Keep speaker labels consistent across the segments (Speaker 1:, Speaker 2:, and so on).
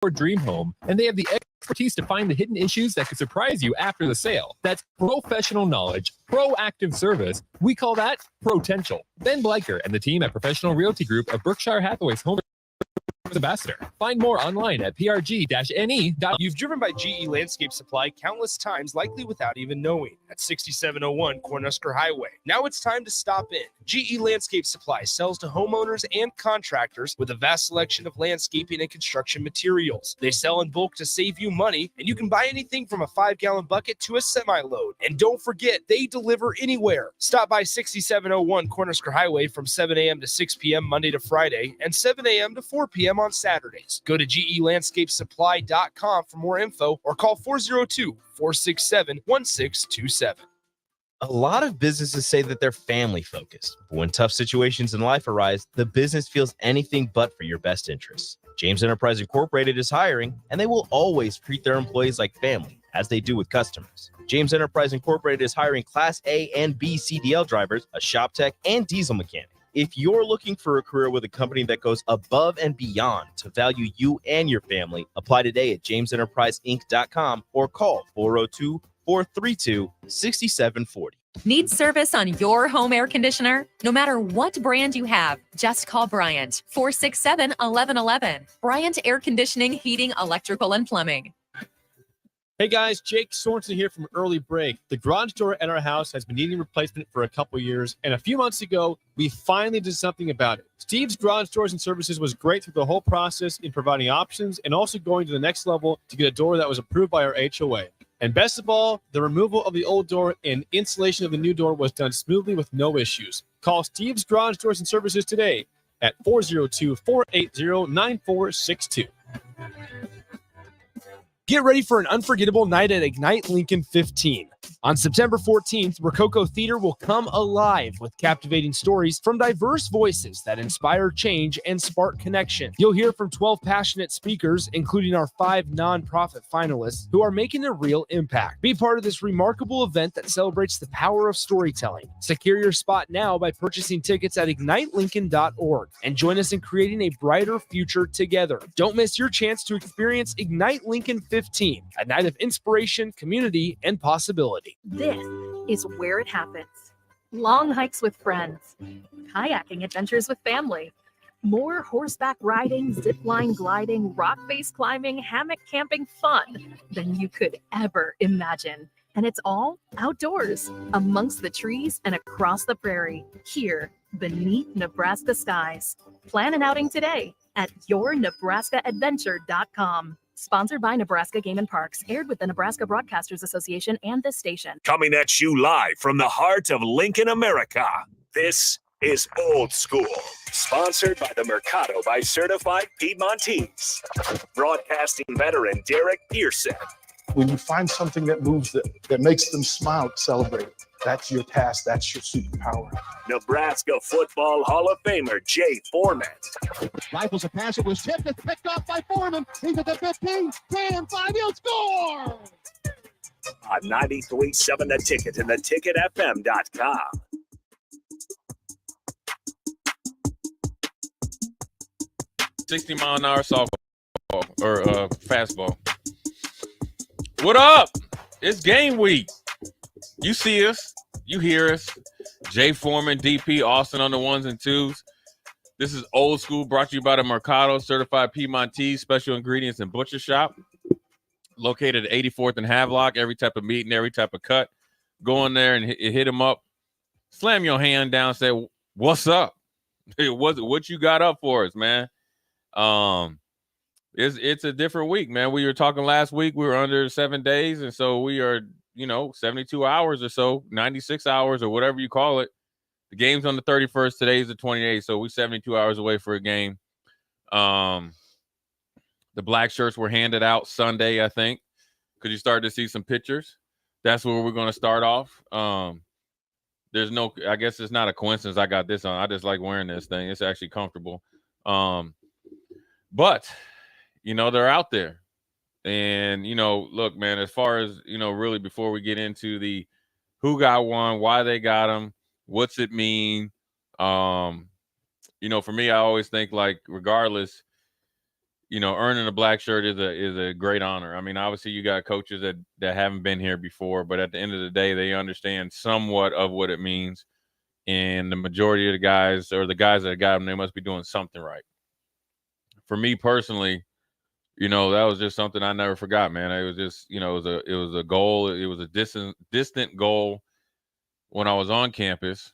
Speaker 1: dream home, and they have the expertise to find the hidden issues that could surprise you after the sale. That's professional knowledge, proactive service. We call that potential. Ben Bleicher and the team at Professional Realty Group of Berkshire Hathaway's Home Ambassador. Find more online at prg-ne.
Speaker 2: You've driven by GE Landscape Supply countless times, likely without even knowing, at 6701 Cornhusker Highway. Now it's time to stop in. GE Landscape Supply sells to homeowners and contractors with a vast selection of landscaping and construction materials. They sell in bulk to save you money, and you can buy anything from a 5-gallon bucket to a semi-load. And don't forget, they deliver anywhere. Stop by 6701 Cornhusker Highway from 7 a.m. to 6 p.m. Monday to Friday and 7 a.m. to 4 p.m. on Saturdays. Go to GELandscapeSupply.com for more info or call 402-467-1627.
Speaker 3: A lot of businesses say that they're family focused, but when tough situations in life arise, the business feels anything but for your best interests. James Enterprise Incorporated is hiring, and they will always treat their employees like family, as they do with customers. James Enterprise Incorporated is hiring Class A and B CDL drivers, a shop tech, and diesel mechanic. If you're looking for a career with a company that goes above and beyond to value you and your family, apply today at jamesenterpriseinc.com or call 402-432-6740.
Speaker 4: Need service on your home air conditioner? No matter what brand you have, just call Bryant, 467-1111. Bryant Air Conditioning, Heating, Electrical, and Plumbing.
Speaker 5: Hey guys, Jake Sorensen here from Early Break. The garage door at our house has been needing replacement for a couple years, and a few months ago, we finally did something about it. Steve's Garage Doors and Services was great through the whole process in providing options and also going to the next level to get a door that was approved by our HOA. And best of all, the removal of the old door and installation of the new door was done smoothly with no issues. Call Steve's Garage Doors and Services today at 402-480-9462.
Speaker 2: Get ready for an unforgettable night at Ignite Lincoln 15. On September 14th, Rococo Theater will come alive with captivating stories from diverse voices that inspire change and spark connection. You'll hear from 12 passionate speakers, including our 5 nonprofit finalists, who are making a real impact. Be part of this remarkable event that celebrates the power of storytelling. Secure your spot now by purchasing tickets at ignitelincoln.org and join us in creating a brighter future together. Don't miss your chance to experience Ignite Lincoln 15, a night of inspiration, community, and possibility.
Speaker 6: This is where it happens. Long hikes with friends, kayaking adventures with family, more horseback riding, zip line gliding, rock face climbing, hammock camping fun than you could ever imagine. And it's all outdoors, amongst the trees and across the prairie, here beneath Nebraska skies. Plan an outing today at yournebraskaadventure.com. Sponsored by Nebraska Game and Parks, aired with the Nebraska Broadcasters Association and this station.
Speaker 7: Coming at you live from the heart of Lincoln, America. This is Old School, sponsored by the Mercado by Certified Piedmontese. Broadcasting veteran Derek Pearson.
Speaker 8: When you find something that moves them, that makes them smile, celebrate it. That's your task. That's your superpower.
Speaker 7: Nebraska Football Hall of Famer Jay Foreman.
Speaker 9: Rifles a pass. It was tipped and picked off by Foreman. He's at the 15, 10, 5, he'll score!
Speaker 7: On 93.7 The Ticket and theticketfm.com.
Speaker 10: $60-mile-an-hour softball or fastball. What up? It's game week. You see us, you hear us. Jay Foreman, DP, Austin on the ones and twos. This is Old School, brought to you by the Mercado Certified Piedmontese Special Ingredients and Butcher Shop, located at 84th and Havelock. Every type of meat and every type of cut. Go in there and hit them up. Slam your hand down, say, "What's up? What you got up for us, man?" It's a different week, man. We were talking last week. We were under 7 days, and so we are, 72 hours or so, 96 hours or whatever you call it. The game's on the 31st. Today's the 28th, so we're 72 hours away for a game. The Blackshirts were handed out Sunday, I think, because you started to see some pictures. That's where we're going to start off. I guess it's not a coincidence I got this on. I just like wearing this thing. It's actually comfortable. But they're out there. And, look, man, as far as, really before we get into the who got one, why they got them, what's it mean? For me, I always think, like, regardless, earning a black shirt is a great honor. I mean, obviously you got coaches that haven't been here before, but at the end of the day, they understand somewhat of what it means. And the majority of the guys, or the guys that got them, they must be doing something right. For me personally, that was just something I never forgot, man. It was just, it was a goal. It was a distant goal when I was on campus,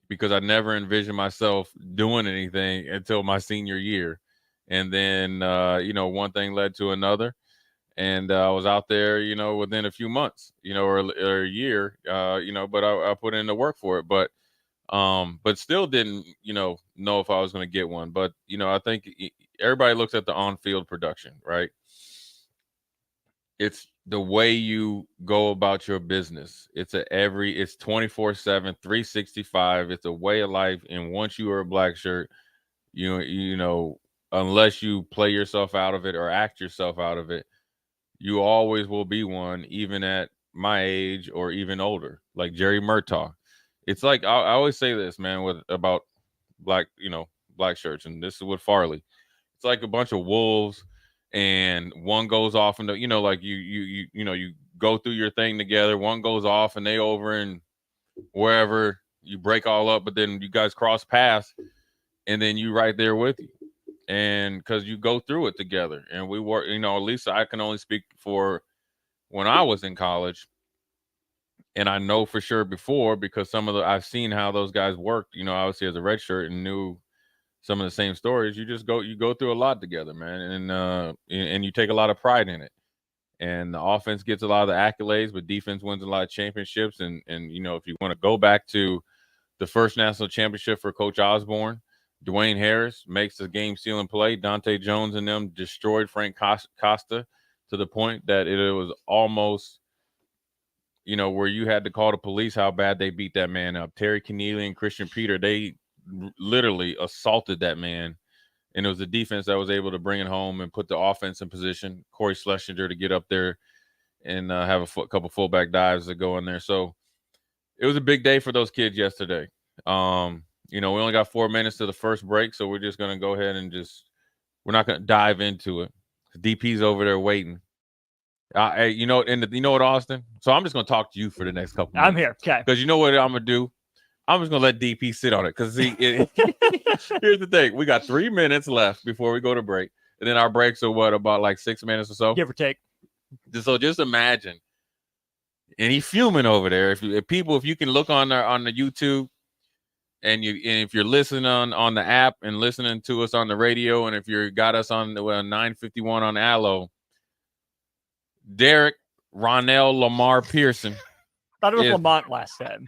Speaker 10: because I never envisioned myself doing anything until my senior year. And then, one thing led to another. And I was out there, within a few months, or a year, but I put in the work for it. But still didn't, know if I was going to get one. But, I think everybody looks at the on-field production, right? It's the way you go about your business. It's 24/7, 365. It's a way of life. And once you are a black shirt, unless you play yourself out of it or act yourself out of it, you always will be one, even at my age or even older, like Jerry Murtaugh. It's like, I always say this, man, about black shirts, and this is with Farley. It's like a bunch of wolves, and one goes off into, like you go through your thing together. One goes off and they over and wherever, you break all up, but then you guys cross paths, and then you right there with you. And because you go through it together, and we work, at least I can only speak for when I was in college. And I know for sure before, because I've seen how those guys worked, obviously as a red shirt, and knew some of the same stories. You go through a lot together, man. And you take a lot of pride in it. And the offense gets a lot of the accolades, but defense wins a lot of championships. And if you want to go back to the first national championship for Coach Osborne, Dwayne Harris makes the game-sealing play. Dante Jones and them destroyed Frank Costa to the point that it was almost, where you had to call the police how bad they beat that man up. Terry Keneally and Christian Peter, they literally assaulted that man. And it was the defense that was able to bring it home and put the offense in position. Corey Schlesinger to get up there and have a couple fullback dives to go in there. So it was a big day for those kids yesterday. We only got 4 minutes to the first break, so we're just going to go ahead and we're not going to dive into it. DP's over there waiting. You know what, Austin? So I'm just going to talk to you for the next couple minutes.
Speaker 11: I'm here. Okay.
Speaker 10: Because you know what I'm going to do? I'm just going to let DP sit on it. Because here's the thing. We got 3 minutes left before we go to break. And then our breaks are about like 6 minutes or so?
Speaker 11: Give or take.
Speaker 10: So just imagine. And he's fuming over there. If you can look on the YouTube, and if you're listening on the app and listening to us on the radio, and if you got us on 951 on Allo, Derek Ronell Lamar Pearson.
Speaker 11: Thought it was Lamont last time.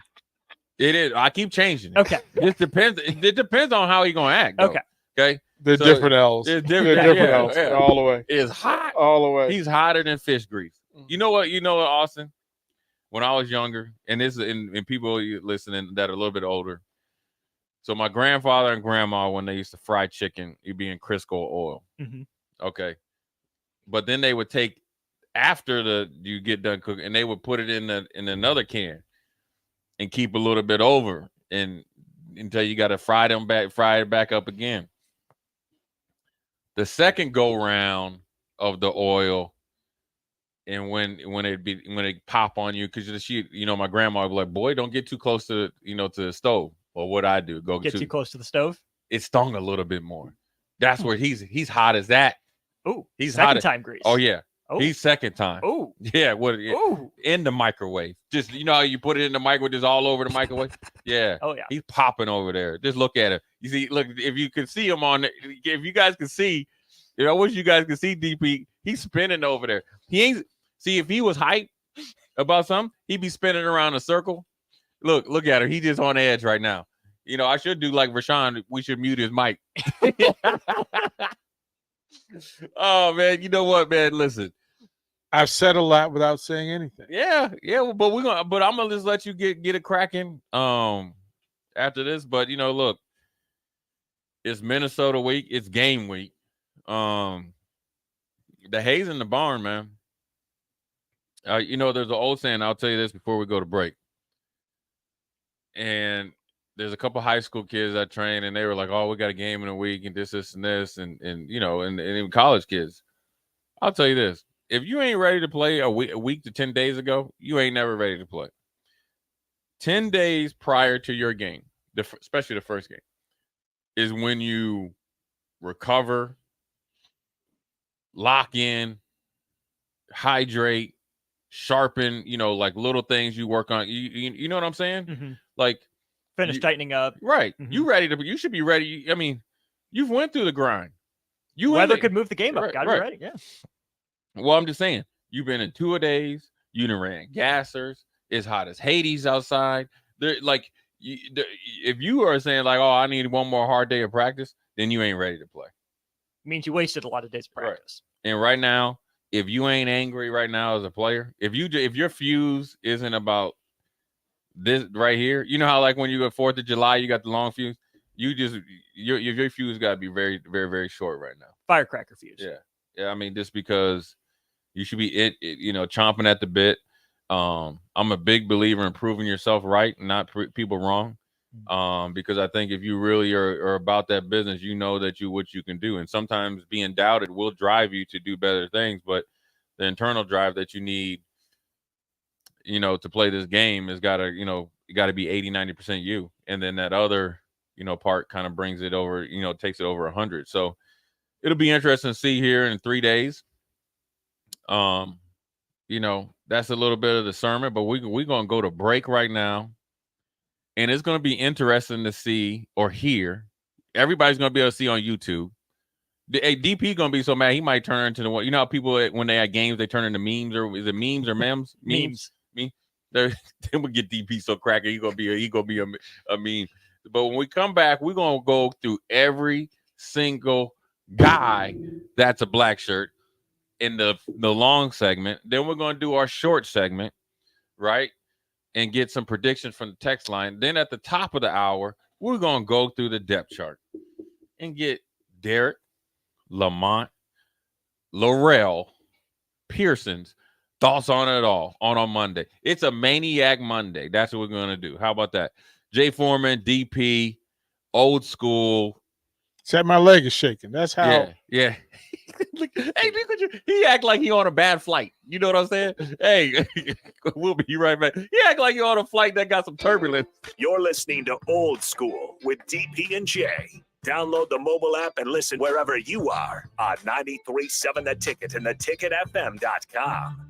Speaker 10: It is. I keep changing it.
Speaker 11: Okay.
Speaker 10: It depends on how he's gonna act. Though. Okay.
Speaker 12: They're different L's.
Speaker 10: It's
Speaker 12: different.
Speaker 10: different.
Speaker 12: They're different L's.
Speaker 10: Yeah.
Speaker 12: All the way.
Speaker 10: It's hot.
Speaker 12: All the way.
Speaker 10: He's hotter than fish grease. You know what, Austin? When I was younger, and people listening that are a little bit older. So my grandfather and grandma, when they used to fry chicken, it'd be in Crisco oil.
Speaker 11: Mm-hmm.
Speaker 10: Okay. But then they would take, after you get done cooking, and they would put it in another can and keep a little bit over and until you got to fry it back up again. The second go round of the oil, and when it pop on you, because my grandma would be like, boy, don't get too close to the stove. Well, what I do,
Speaker 11: get too close to the stove.
Speaker 10: It stung a little bit more. That's where he's hot as that.
Speaker 11: Oh,
Speaker 10: he's
Speaker 11: second time grease.
Speaker 10: Oh yeah,
Speaker 11: oh.
Speaker 10: He's second time.
Speaker 11: Oh
Speaker 10: yeah, in the microwave? Just how you put it in the microwave, just all over the microwave. Yeah.
Speaker 11: Oh yeah.
Speaker 10: He's popping over there. Just look at him. You see, look, if you can see him if you guys can see, I wish you guys could see DP. He's spinning over there. He ain't. See, if he was hyped about something, he'd be spinning around a circle. Look at him. He's just on edge right now. I should do like Rashawn. We should mute his mic. Oh, man. You know what, man? Listen.
Speaker 12: I've said a lot without saying anything.
Speaker 10: Yeah. But I'm going to just let you get it cracking after this. But, look, it's Minnesota week. It's game week. The hay's in the barn, man. There's an old saying. I'll tell you this before we go to break. And there's a couple high school kids I train, and they were like, "Oh, we got a game in a week, and this, and this, and even college kids." I'll tell you this: if you ain't ready to play a week to 10 days ago, you ain't never ready to play. 10 days prior to your game, especially the first game, is when you recover, lock in, hydrate, sharpen, like little things you work on. You know what I'm saying?
Speaker 11: Mm-hmm.
Speaker 10: Like
Speaker 11: finish tightening up.
Speaker 10: Right.
Speaker 11: Mm-hmm.
Speaker 10: You should be ready. I mean, you've went through the grind.
Speaker 11: Weather could move the game up. Gotta be ready. Yeah.
Speaker 10: Well, I'm just saying, you've been in 2-a-days, you done ran gassers, it's hot as Hades outside. If you are saying like, oh, I need one more hard day of practice, then you ain't ready to play.
Speaker 11: Means you wasted a lot of days of practice.
Speaker 10: Right. And right now, if you ain't angry right now as a player, if your fuse isn't about this right here, you know how like when you go 4th of July, you got the long fuse. Your fuse got to be very, very, very short right now.
Speaker 11: Firecracker fuse.
Speaker 10: Yeah. I mean, just because you should be chomping at the bit. I'm a big believer in proving yourself right, and not people wrong. Because I think if you really are about that business, you know that what you can do. And sometimes being doubted will drive you to do better things, but the internal drive that you need, to play this game has got to, you got to be 80-90% you. And then that other, part kind of brings it over, takes it over 100. So it'll be interesting to see here in 3 days. That's a little bit of the sermon, but we're going to go to break right now. And it's going to be interesting to see or hear. Everybody's going to be able to see on YouTube. DP going to be so mad, he might turn into the one. You know how people, when they have games, they turn into memes, or is it memes or memes?
Speaker 11: Memes.
Speaker 10: Then we get DP so cracker, he going to be a meme. But when we come back, we're going to go through every single guy that's a black shirt in the long segment. Then we're going to do our short segment, right? And get some predictions from the text line. Then at the top of the hour, we're going to go through the depth chart and get Derek, Lamont, Laurel, Pearson's thoughts on it all on Monday. It's a Maniac Monday. That's what we're going to do. How about that? Jay Foreman, DP, old school.
Speaker 12: Except my leg is shaking. That's how.
Speaker 10: Yeah. Look at you. He act like he on a bad flight. You know what I'm saying? Hey, we'll be right back. He act like you on a flight that got some turbulence.
Speaker 7: You're listening to Old School with DP and J. Download the mobile app and listen wherever you are on 93.7 The Ticket and theticketfm.com.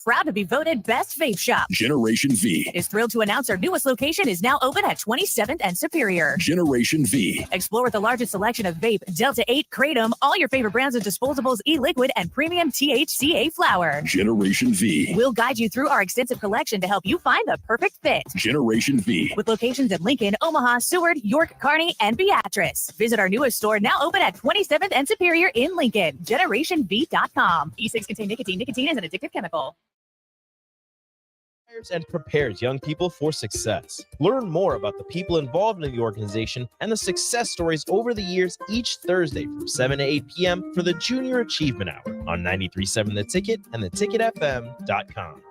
Speaker 13: Proud to be voted Best Vape Shop.
Speaker 7: Generation V
Speaker 13: is thrilled to announce our newest location is now open at 27th and Superior.
Speaker 7: Generation V.
Speaker 13: Explore the largest selection of vape, Delta 8, Kratom, all your favorite brands of disposables, e-liquid, and premium THCA flower.
Speaker 7: Generation V.
Speaker 13: We'll guide you through our extensive collection to help you find the perfect fit.
Speaker 7: Generation V.
Speaker 13: With locations in Lincoln, Omaha, Seward, York, Kearney, and Beatrice. Visit our newest store now open at 27th and Superior in Lincoln. GenerationV.com. E-cigs contain nicotine. Nicotine is an addictive chemical.
Speaker 3: And prepares young people for success. Learn more about the people involved in the organization and the success stories over the years each Thursday from 7 to 8 p.m. for the Junior Achievement Hour on 93.7 The Ticket and theticketfm.com.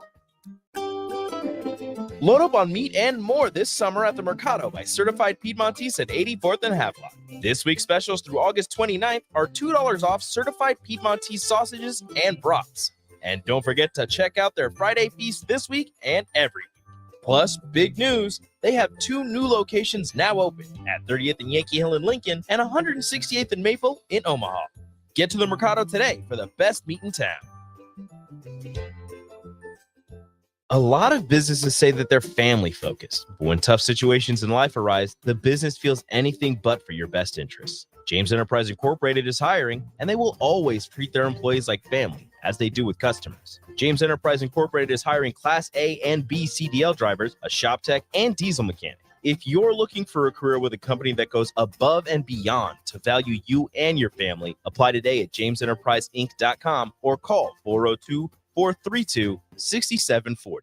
Speaker 3: Load up on meat and more this summer at the Mercado by Certified Piedmontese at 84th and Havelock. This week's specials through August 29th are $2 off Certified Piedmontese sausages and brats. And don't forget to check out their Friday feast this week and every week. Plus, big news, they have 2 new locations now open at 30th and Yankee Hill in Lincoln and 168th and Maple in Omaha. Get to the Mercado today for the best meat in town. A lot of businesses say that they're family focused, but when tough situations in life arise, the business feels anything but for your best interests. James Enterprise Incorporated is hiring, and they will always treat their employees like family, as they do with customers. James Enterprise Incorporated is hiring Class A and B CDL drivers, a shop tech, and diesel mechanic. If you're looking for a career with a company that goes above and beyond to value you and your family, apply today at jamesenterpriseinc.com or call 402-432-6740.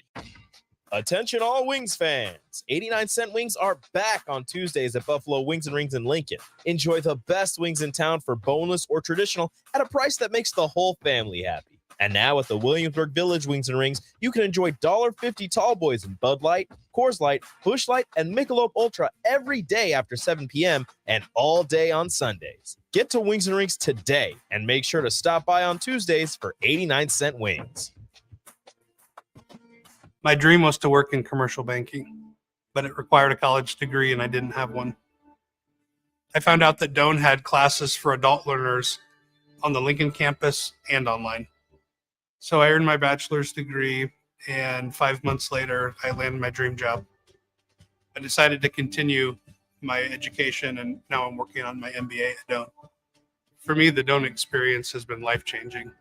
Speaker 3: Attention all Wings fans. 89-cent wings are back on Tuesdays at Buffalo Wings and Rings in Lincoln. Enjoy the best wings in town for boneless or traditional at a price that makes the whole family happy. And now at the Williamsburg Village Wings and Rings, you can enjoy $1.50 tall boys in Bud Light, Coors Light, Busch Light, and Michelob Ultra every day after 7 p.m. and all day on Sundays. Get to Wings and Rings today and make sure to stop by on Tuesdays for 89-cent wings.
Speaker 14: My dream was to work in commercial banking, but it required a college degree and I didn't have one. I found out that Doane had classes for adult learners on the Lincoln campus and online. So I earned my bachelor's degree, and 5 months later, I landed my dream job. I decided to continue my education, and now I'm working on my MBA at Doane. For me, the Doane experience has been life-changing.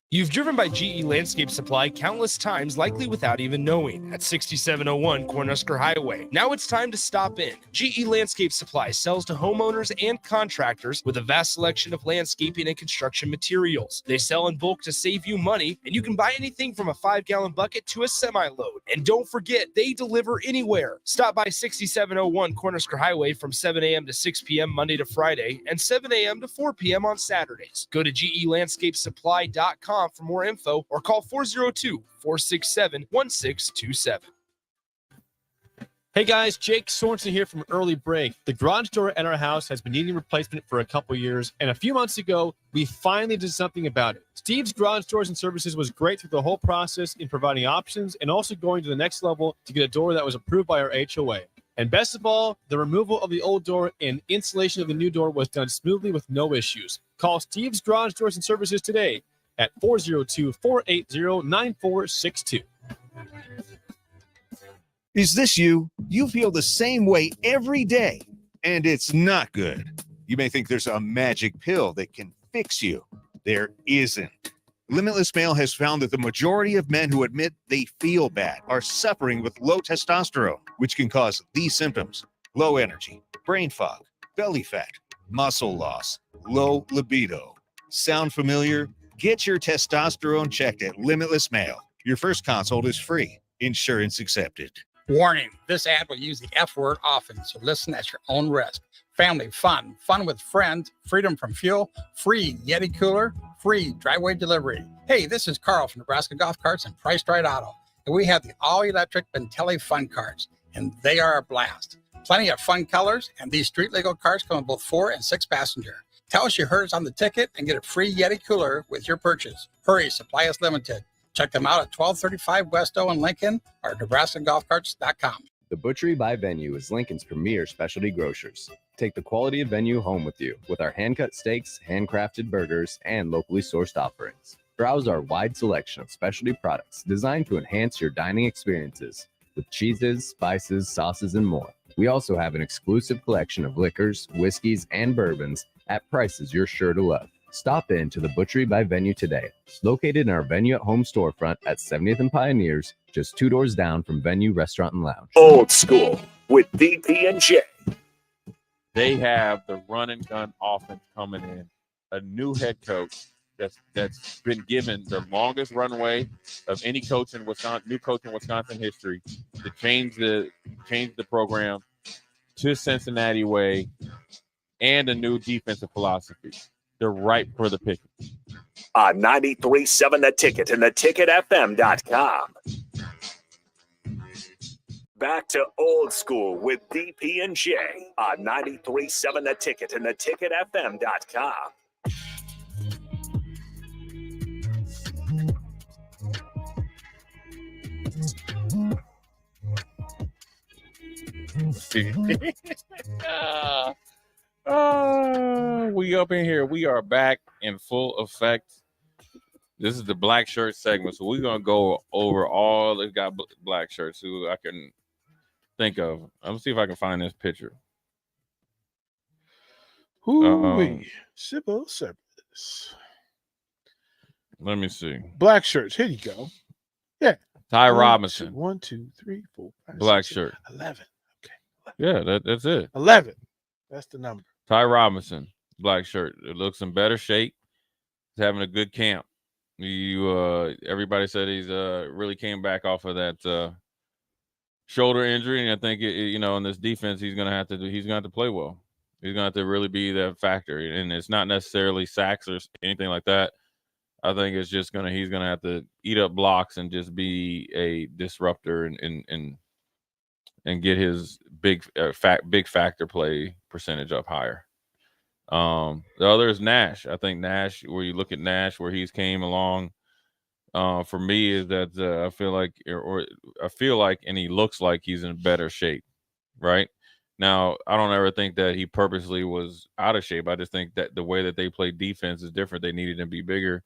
Speaker 2: You've driven by GE Landscape Supply countless times, likely without even knowing, at 6701 Cornhusker Highway. Now it's time to stop in. GE Landscape Supply sells to homeowners and contractors with a vast selection of landscaping and construction materials. They sell in bulk to save you money, and you can buy anything from a 5-gallon bucket to a semi-load. And don't forget, they deliver anywhere. Stop by 6701 Cornhusker Highway from 7 a.m. to 6 p.m. Monday to Friday and 7 a.m. to 4 p.m. on Saturdays. Go to GELandscapesupply.com for more info or call 402-467-1627.
Speaker 5: Hey guys, Jake Sorensen here from Early Break. The garage door at our house has been needing replacement for a couple years, and a few months ago, we finally did something about it. Steve's Garage Doors and Services was great through the whole process in providing options and also going to the next level to get a door that was approved by our HOA. And best of all, the removal of the old door and installation of the new door was done smoothly with no issues. Call Steve's Garage Doors and Services today at 402-480-9462.
Speaker 15: Is this you? You feel the same way every day, and it's not good. You may think there's a magic pill that can fix you. There isn't. Limitless Male has found that the majority of men who admit they feel bad are suffering with low testosterone, which can cause these symptoms: low energy, brain fog, belly fat, muscle loss, low libido. Sound familiar? Get your testosterone checked at Limitless Male. Your first consult is free. Insurance accepted.
Speaker 16: Warning, this ad will use the F word often, so listen at your own risk. Family fun, fun with friends, freedom from fuel, free Yeti cooler, free driveway delivery. Hey, this is Carl from Nebraska Golf Carts and Priced Right Auto, and we have the all-electric Bentelli Fun Carts, and they are a blast. Plenty of fun colors, and these street-legal carts come with both 4 and 6 passenger. Tell us you heard us on the ticket and get a free Yeti cooler with your purchase. Hurry, supply is limited. Check them out at 1235 West O in Lincoln or NebraskaGolfCarts.com.
Speaker 17: The Butchery by Venue is Lincoln's premier specialty grocers. Take the quality of Venue home with you with our hand-cut steaks, handcrafted burgers, and locally sourced offerings. Browse our wide selection of specialty products designed to enhance your dining experiences with cheeses, spices, sauces, and more. We also have an exclusive collection of liquors, whiskeys, and bourbons at prices you're sure to love. Stop in to the Butchery by Venue today. Located in our Venue at Home storefront at 70th and Pioneers, just 2 doors down from Venue Restaurant and Lounge.
Speaker 7: Old School with DP and J.
Speaker 10: They have the run and gun offense coming in. A new head coach that's been given the longest runway of any coach in Wisconsin, new coach in Wisconsin history, to change the program to Cincinnati way, and a new defensive philosophy. They're ripe for the picking.
Speaker 7: On 93.7 The Ticket and theticketfm.com. Back to Old School with DP and J on 93.7 The Ticket and theticketfm.com.
Speaker 10: We up in here. We are back in full effect. This is the Black Shirt segment, so we're gonna go over all the got black shirts who I can think of. I'm gonna see if I can find this picture.
Speaker 12: Civil service.
Speaker 10: Let me see.
Speaker 12: Black shirts. Here you go. Yeah.
Speaker 10: Ty Robinson.
Speaker 12: 1, 2, 3, 4, 5,
Speaker 10: Black
Speaker 12: 6,
Speaker 10: shirt.
Speaker 12: 11.
Speaker 10: Yeah, that's it.
Speaker 12: 11. That's the number.
Speaker 10: Ty Robinson, black shirt. It looks in better shape. He's having a good camp. Everybody said he's really came back off of that shoulder injury, and I think in this defense he's gonna have to play well. He's gonna have to really be that factor, and it's not necessarily sacks or anything like that. I think it's just he's gonna have to eat up blocks and just be a disruptor and get his big factor play percentage up higher. The other is Nash. I think Nash, where you look at Nash, where he's came along, for me is that I feel like, and he looks like he's in better shape, right? Now, I don't ever think that he purposely was out of shape. I just think that the way that they play defense is different. They needed him to be bigger.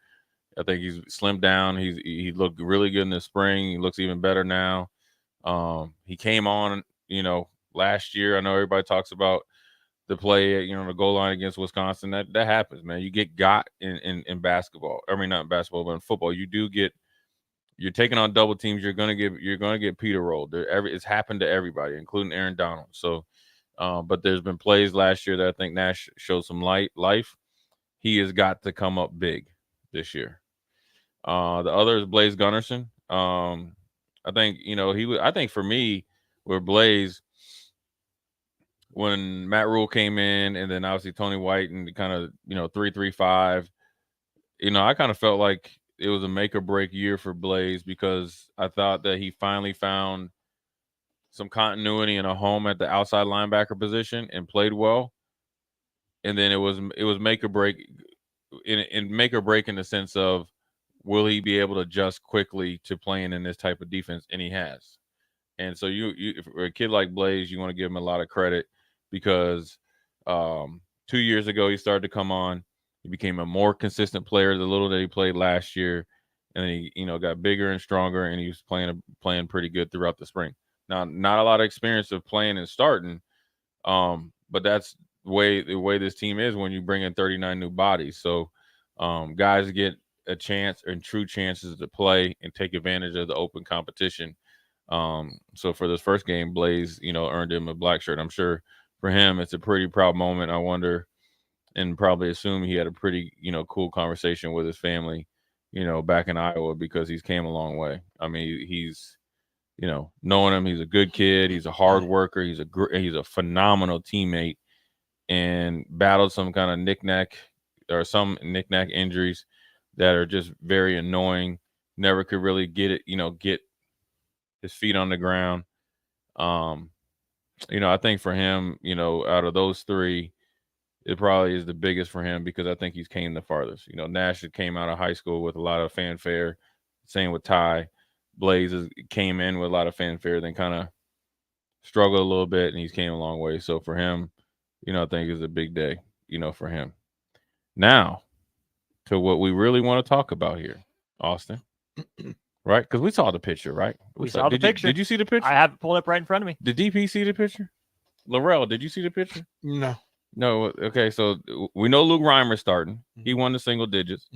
Speaker 10: I think he's slimmed down. He looked really good in the spring. He looks even better now. He came on, last year. I know everybody talks about the play, the goal line against Wisconsin. That happens, man. You get got in basketball. I mean, not in basketball, but in football. You're taking on double teams. You're gonna get Peter rolled. It's happened to everybody, including Aaron Donald. So, but there's been plays last year that I think Nash showed some life. He has got to come up big this year. The other is Blaze Gunnerson. I think I think for me, with Blaze, when Matt Rule came in, and then obviously Tony White and kind of 3-3-5, I kind of felt like it was a make or break year for Blaze, because I thought that he finally found some continuity and a home at the outside linebacker position and played well. And then it was make or break in make or break in the sense of, will he be able to adjust quickly to playing in this type of defense? And he has. And so if for a kid like Blaze, you want to give him a lot of credit, because 2 years ago he started to come on. He became a more consistent player the little that he played last year, and then he got bigger and stronger, and he was playing pretty good throughout the spring. Now, not a lot of experience of playing and starting, but that's the way this team is when you bring in 39 new bodies. So guys get a chance and true chances to play and take advantage of the open competition. So for this first game, Blaze, earned him a black shirt. I'm sure for him it's a pretty proud moment. I wonder, and probably assume he had a pretty, cool conversation with his family, back in Iowa, because he's came a long way. I mean, he's, knowing him, he's a good kid. He's a hard worker. He's a phenomenal teammate, and battled some kind of knick-knack injuries that are just very annoying. Never could really get his feet on the ground. I think for him, out of those three, it probably is the biggest for him, because I think he's came the farthest. Nash came out of high school with a lot of fanfare. Same with Ty. Blaze came in with a lot of fanfare, then kind of struggled a little bit, and he's came a long way. So for him, I think it's a big day, for him. Now, to what we really want to talk about here, Austin. Right? Because we saw the picture, right?
Speaker 11: We saw the picture.
Speaker 10: Did you see the picture?
Speaker 11: I have it pulled up right in front of me.
Speaker 10: Did DP see the picture? Laurel, did you see the picture?
Speaker 12: No.
Speaker 10: No. Okay, so we know Luke Reimer's starting. He won the single digits.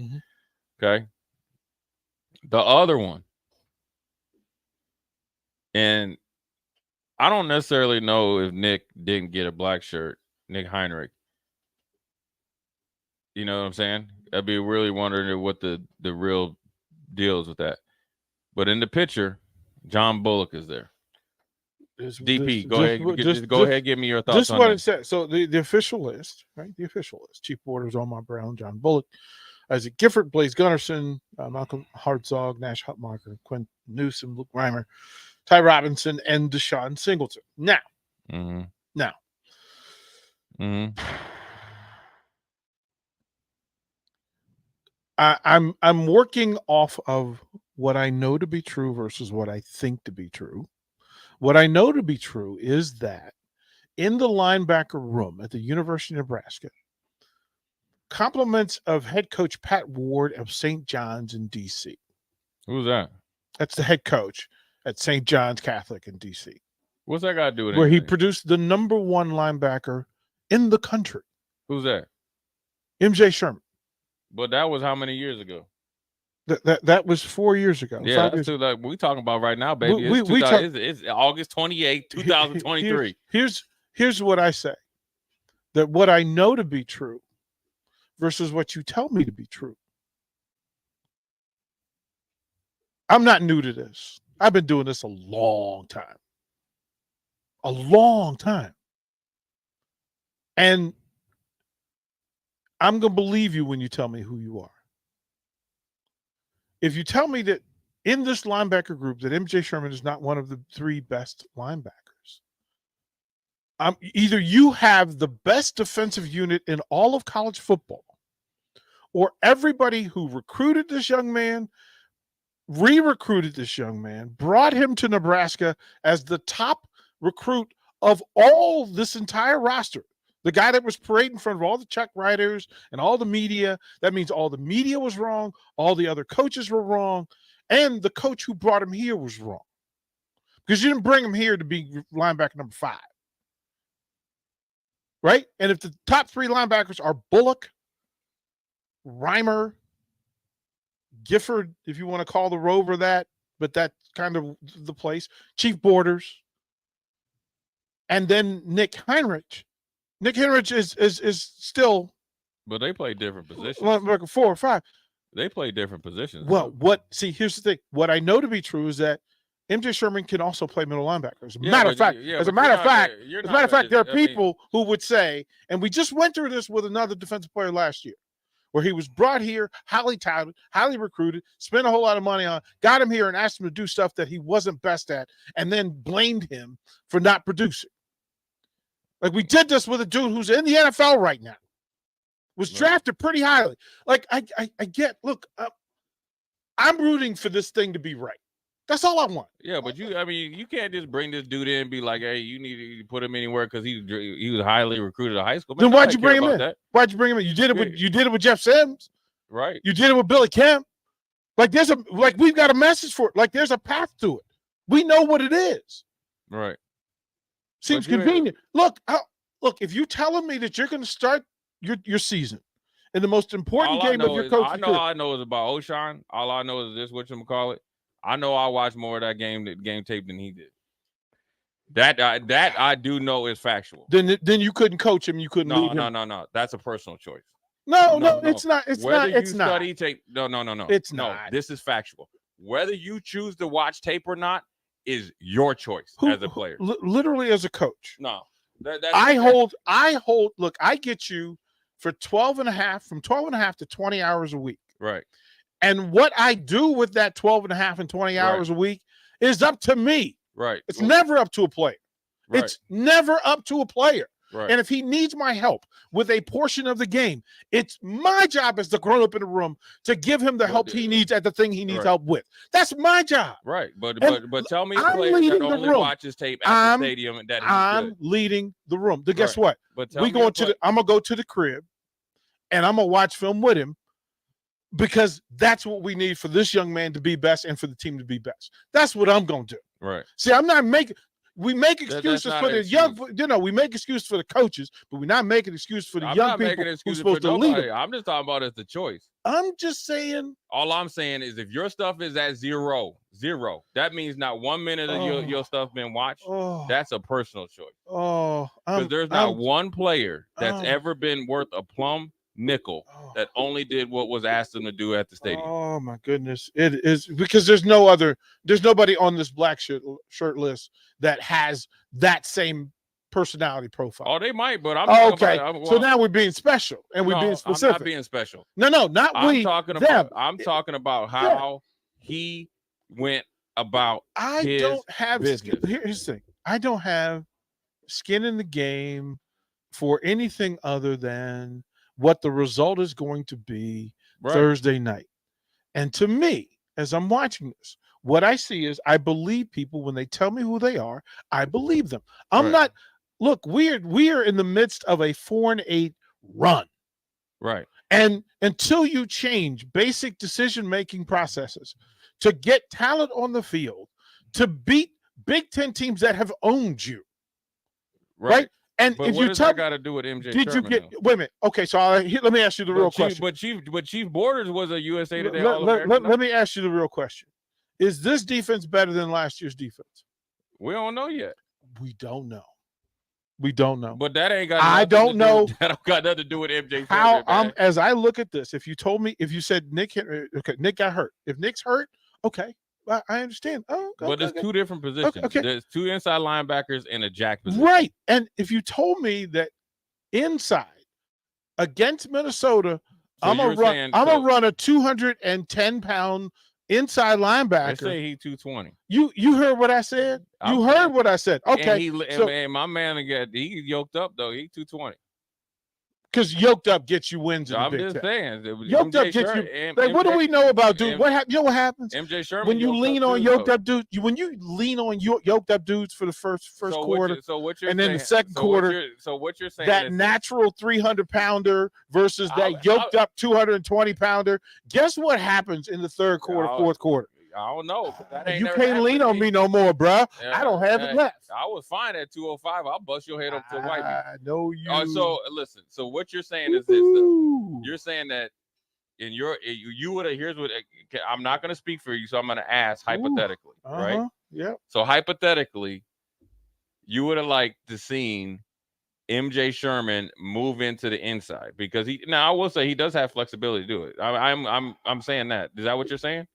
Speaker 10: Okay. The other one, and I don't necessarily know if Nick didn't get a black shirt, Nick Heinrich. You know what I'm saying? I'd be really wondering what the real deal is with that. But in the picture, John Bullock is there. DP, go ahead, give me your thoughts.
Speaker 12: This is what it says. So the official list, right? The official list: Chief Borders, Omar Brown, John Bullock, Isaac Gifford, Blaze Gunnerson, Malcolm Hartzog, Nash Hutmacher, Quinn Newsom, Luke Reimer, Ty Robinson, and Deshaun Singleton. Now, I'm working off of what I know to be true versus what I think to be true. What I know to be true is that in the linebacker room at the University of Nebraska, compliments of head coach Pat Ward of St. John's in D.C.
Speaker 10: Who's that?
Speaker 12: That's the head coach at St. John's Catholic in D.C.
Speaker 10: What's that got to do with
Speaker 12: where
Speaker 10: anything?
Speaker 12: he produced the number one linebacker in the country?
Speaker 10: Who's that?
Speaker 12: MJ Sherman.
Speaker 10: But that was how many years ago?
Speaker 12: That was 4 years ago.
Speaker 10: Yeah, that's too, like we talking about right now, baby. It's August 28, 2023.
Speaker 12: Here's what I say. That what I know to be true versus what you tell me to be true. I'm not new to this. I've been doing this a long time. A long time. And I'm going to believe you when you tell me who you are. if you tell me that in this linebacker group that MJ Sherman is not one of the 3 best linebackers, either you have the best defensive unit in all of college football, or everybody who recruited this young man, re-recruited this young man, brought him to Nebraska as the top recruit of all this entire roster. The guy that was parading in front of all the check writers and all the media. That means all the media was wrong, all the other coaches were wrong, and the coach who brought him here was wrong. Because you didn't bring him here to be linebacker number 5. Right? And if the top 3 linebackers are Bullock, Reimer, Gifford, if you want to call the Rover that, but that's kind of the place, Chief Borders, and then Nick Heinrich. Nick Heinrich is still.
Speaker 10: But they play different positions.
Speaker 12: Like 4 or 5.
Speaker 10: They play different positions.
Speaker 12: Well, here's the thing. What I know to be true is that MJ Sherman can also play middle linebacker. As a matter of fact, there are people who would say, and we just went through this with another defensive player last year, where he was brought here, highly touted, highly recruited, spent a whole lot of money on, got him here and asked him to do stuff that he wasn't best at, and then blamed him for not producing. Like we did this with a dude who's in the NFL right now, was drafted pretty highly. Like I get, look, I'm rooting for this thing to be right. That's all I want.
Speaker 10: Yeah, but you can't just bring this dude in and be like, hey, you need to put him anywhere because he was highly recruited at high school. Man,
Speaker 12: then why'd you bring him in? Why'd you bring him in? You did it with Jeff Sims,
Speaker 10: right?
Speaker 12: You did it with Billy Kemp. Like we've got a message for it. Like there's a path to it. We know what it is.
Speaker 10: Right.
Speaker 12: Seems convenient. Look, if you're telling me that you're going to start your season in the most important game of your coaching career.
Speaker 10: All I know is about O'Shawn. All I know is this, whatchamacallit. I know I watched more of that game tape than he did. That I do know is factual.
Speaker 12: Then you couldn't coach him. You couldn't lead him.
Speaker 10: No. That's a personal choice.
Speaker 12: No, it's not. It's
Speaker 10: Whether
Speaker 12: not. It's
Speaker 10: you
Speaker 12: not.
Speaker 10: study tape, no.
Speaker 12: It's
Speaker 10: no,
Speaker 12: not.
Speaker 10: This is factual. Whether you choose to watch tape or not is your choice as a player.
Speaker 12: Literally as a coach.
Speaker 10: No.
Speaker 12: I hold. Look, I get you for 12 and a half to 20 hours a week.
Speaker 10: Right.
Speaker 12: And what I do with that 12 and a half and 20 hours a week is up to me.
Speaker 10: Right.
Speaker 12: It's never up to a player.
Speaker 10: Right.
Speaker 12: It's never up to a player.
Speaker 10: Right.
Speaker 12: And if he needs my help with a portion of the game, it's my job as the grown-up in the room to give him the help he needs at the thing he needs help with. That's my job.
Speaker 10: Right. But tell me a player that only watches tape at the stadium and that
Speaker 12: I'm leading the room. Then guess what?
Speaker 10: But
Speaker 12: I'm gonna go to the crib and I'm gonna watch film with him because that's what we need for this young man to be best and for the team to be best. That's what I'm gonna do.
Speaker 10: Right.
Speaker 12: See, I'm not making. We make excuses for the young, we make excuses for the coaches, but we're not making excuses for the young people who's supposed to lead them.
Speaker 10: I'm just talking about as the choice.
Speaker 12: I'm just saying.
Speaker 10: All I'm saying is if your stuff is at zero, that means not 1 minute of your stuff been watched. That's a personal choice. Because there's not one player that's ever been worth a plum nickel that only did what was asked them to do at the stadium.
Speaker 12: Oh my goodness. It is because there's nobody on this black shirt list that has that same personality profile.
Speaker 10: Oh, they might, but I'm
Speaker 12: okay. So now we're being special and we're being specific.
Speaker 10: I'm not being special.
Speaker 12: No, not we.
Speaker 10: I'm talking about how he went about his business.
Speaker 12: Here's the thing. I don't have skin in the game for anything other than what the result is going to be Thursday night. And to me, as I'm watching this, what I see is I believe people when they tell me who they are. I believe them. I'm not. Look, we are in the midst of a 4-8 run.
Speaker 10: Right.
Speaker 12: And until you change basic decision-making processes to get talent on the field, to beat Big Ten teams that have owned you, right? And
Speaker 10: but
Speaker 12: if
Speaker 10: what
Speaker 12: you
Speaker 10: does
Speaker 12: tell
Speaker 10: that got to do with MJ?
Speaker 12: Did
Speaker 10: Sherman,
Speaker 12: you get? Wait a minute. Okay, so let me ask you the real question.
Speaker 10: But Chief Borders was a USA Today
Speaker 12: Let me ask you the real question: is this defense better than last year's defense?
Speaker 10: We don't know yet.
Speaker 12: We don't know. We don't know.
Speaker 10: But that ain't got.
Speaker 12: I don't know.
Speaker 10: That don't got nothing to do with MJ.
Speaker 12: How
Speaker 10: Sherman,
Speaker 12: as I look at this, if you said Nick, okay, Nick got hurt. If Nick's hurt, okay. I understand.
Speaker 10: But there's two different positions.
Speaker 12: Okay.
Speaker 10: There's two inside linebackers and a jack position.
Speaker 12: Right. And if you told me that inside against Minnesota, I'm gonna run a 210-pound inside
Speaker 10: They
Speaker 12: linebacker.
Speaker 10: say he 220.
Speaker 12: You heard what I said? You heard what I said. Okay.
Speaker 10: And my man he yoked up though. He 220.
Speaker 12: Because yoked up gets you wins in the
Speaker 10: I'm
Speaker 12: Big
Speaker 10: just
Speaker 12: Ten.
Speaker 10: saying.
Speaker 12: Yoked up gets you. Like, what do we know about dude? You know what happens?
Speaker 10: MJ Sherman
Speaker 12: when you
Speaker 10: yoked
Speaker 12: lean
Speaker 10: up
Speaker 12: on
Speaker 10: too,
Speaker 12: yoked
Speaker 10: though.
Speaker 12: up dudes, when you lean on yoked up dudes for the first quarter,
Speaker 10: what you're
Speaker 12: and then the
Speaker 10: saying-
Speaker 12: second quarter,
Speaker 10: what you're saying
Speaker 12: that
Speaker 10: is
Speaker 12: natural 300-pounder versus that yoked up 220-pounder. Guess what happens in the third quarter, fourth quarter?
Speaker 10: I don't know. That ain't
Speaker 12: You
Speaker 10: never
Speaker 12: can't
Speaker 10: happened
Speaker 12: lean
Speaker 10: to
Speaker 12: on me no more, bruh.
Speaker 10: Yeah,
Speaker 12: I don't have it left.
Speaker 10: I was fine at 205. I'll bust your head up to white.
Speaker 12: I know you.
Speaker 10: So listen. So what you're saying is this. Though. You're saying that in your you would have. Here's what I'm not going to speak for you, so I'm going to ask hypothetically, right?
Speaker 12: Yep.
Speaker 10: So hypothetically, you would have liked to seen MJ Sherman move into the inside because I will say he does have flexibility to do it. I'm saying that. Is that what you're saying?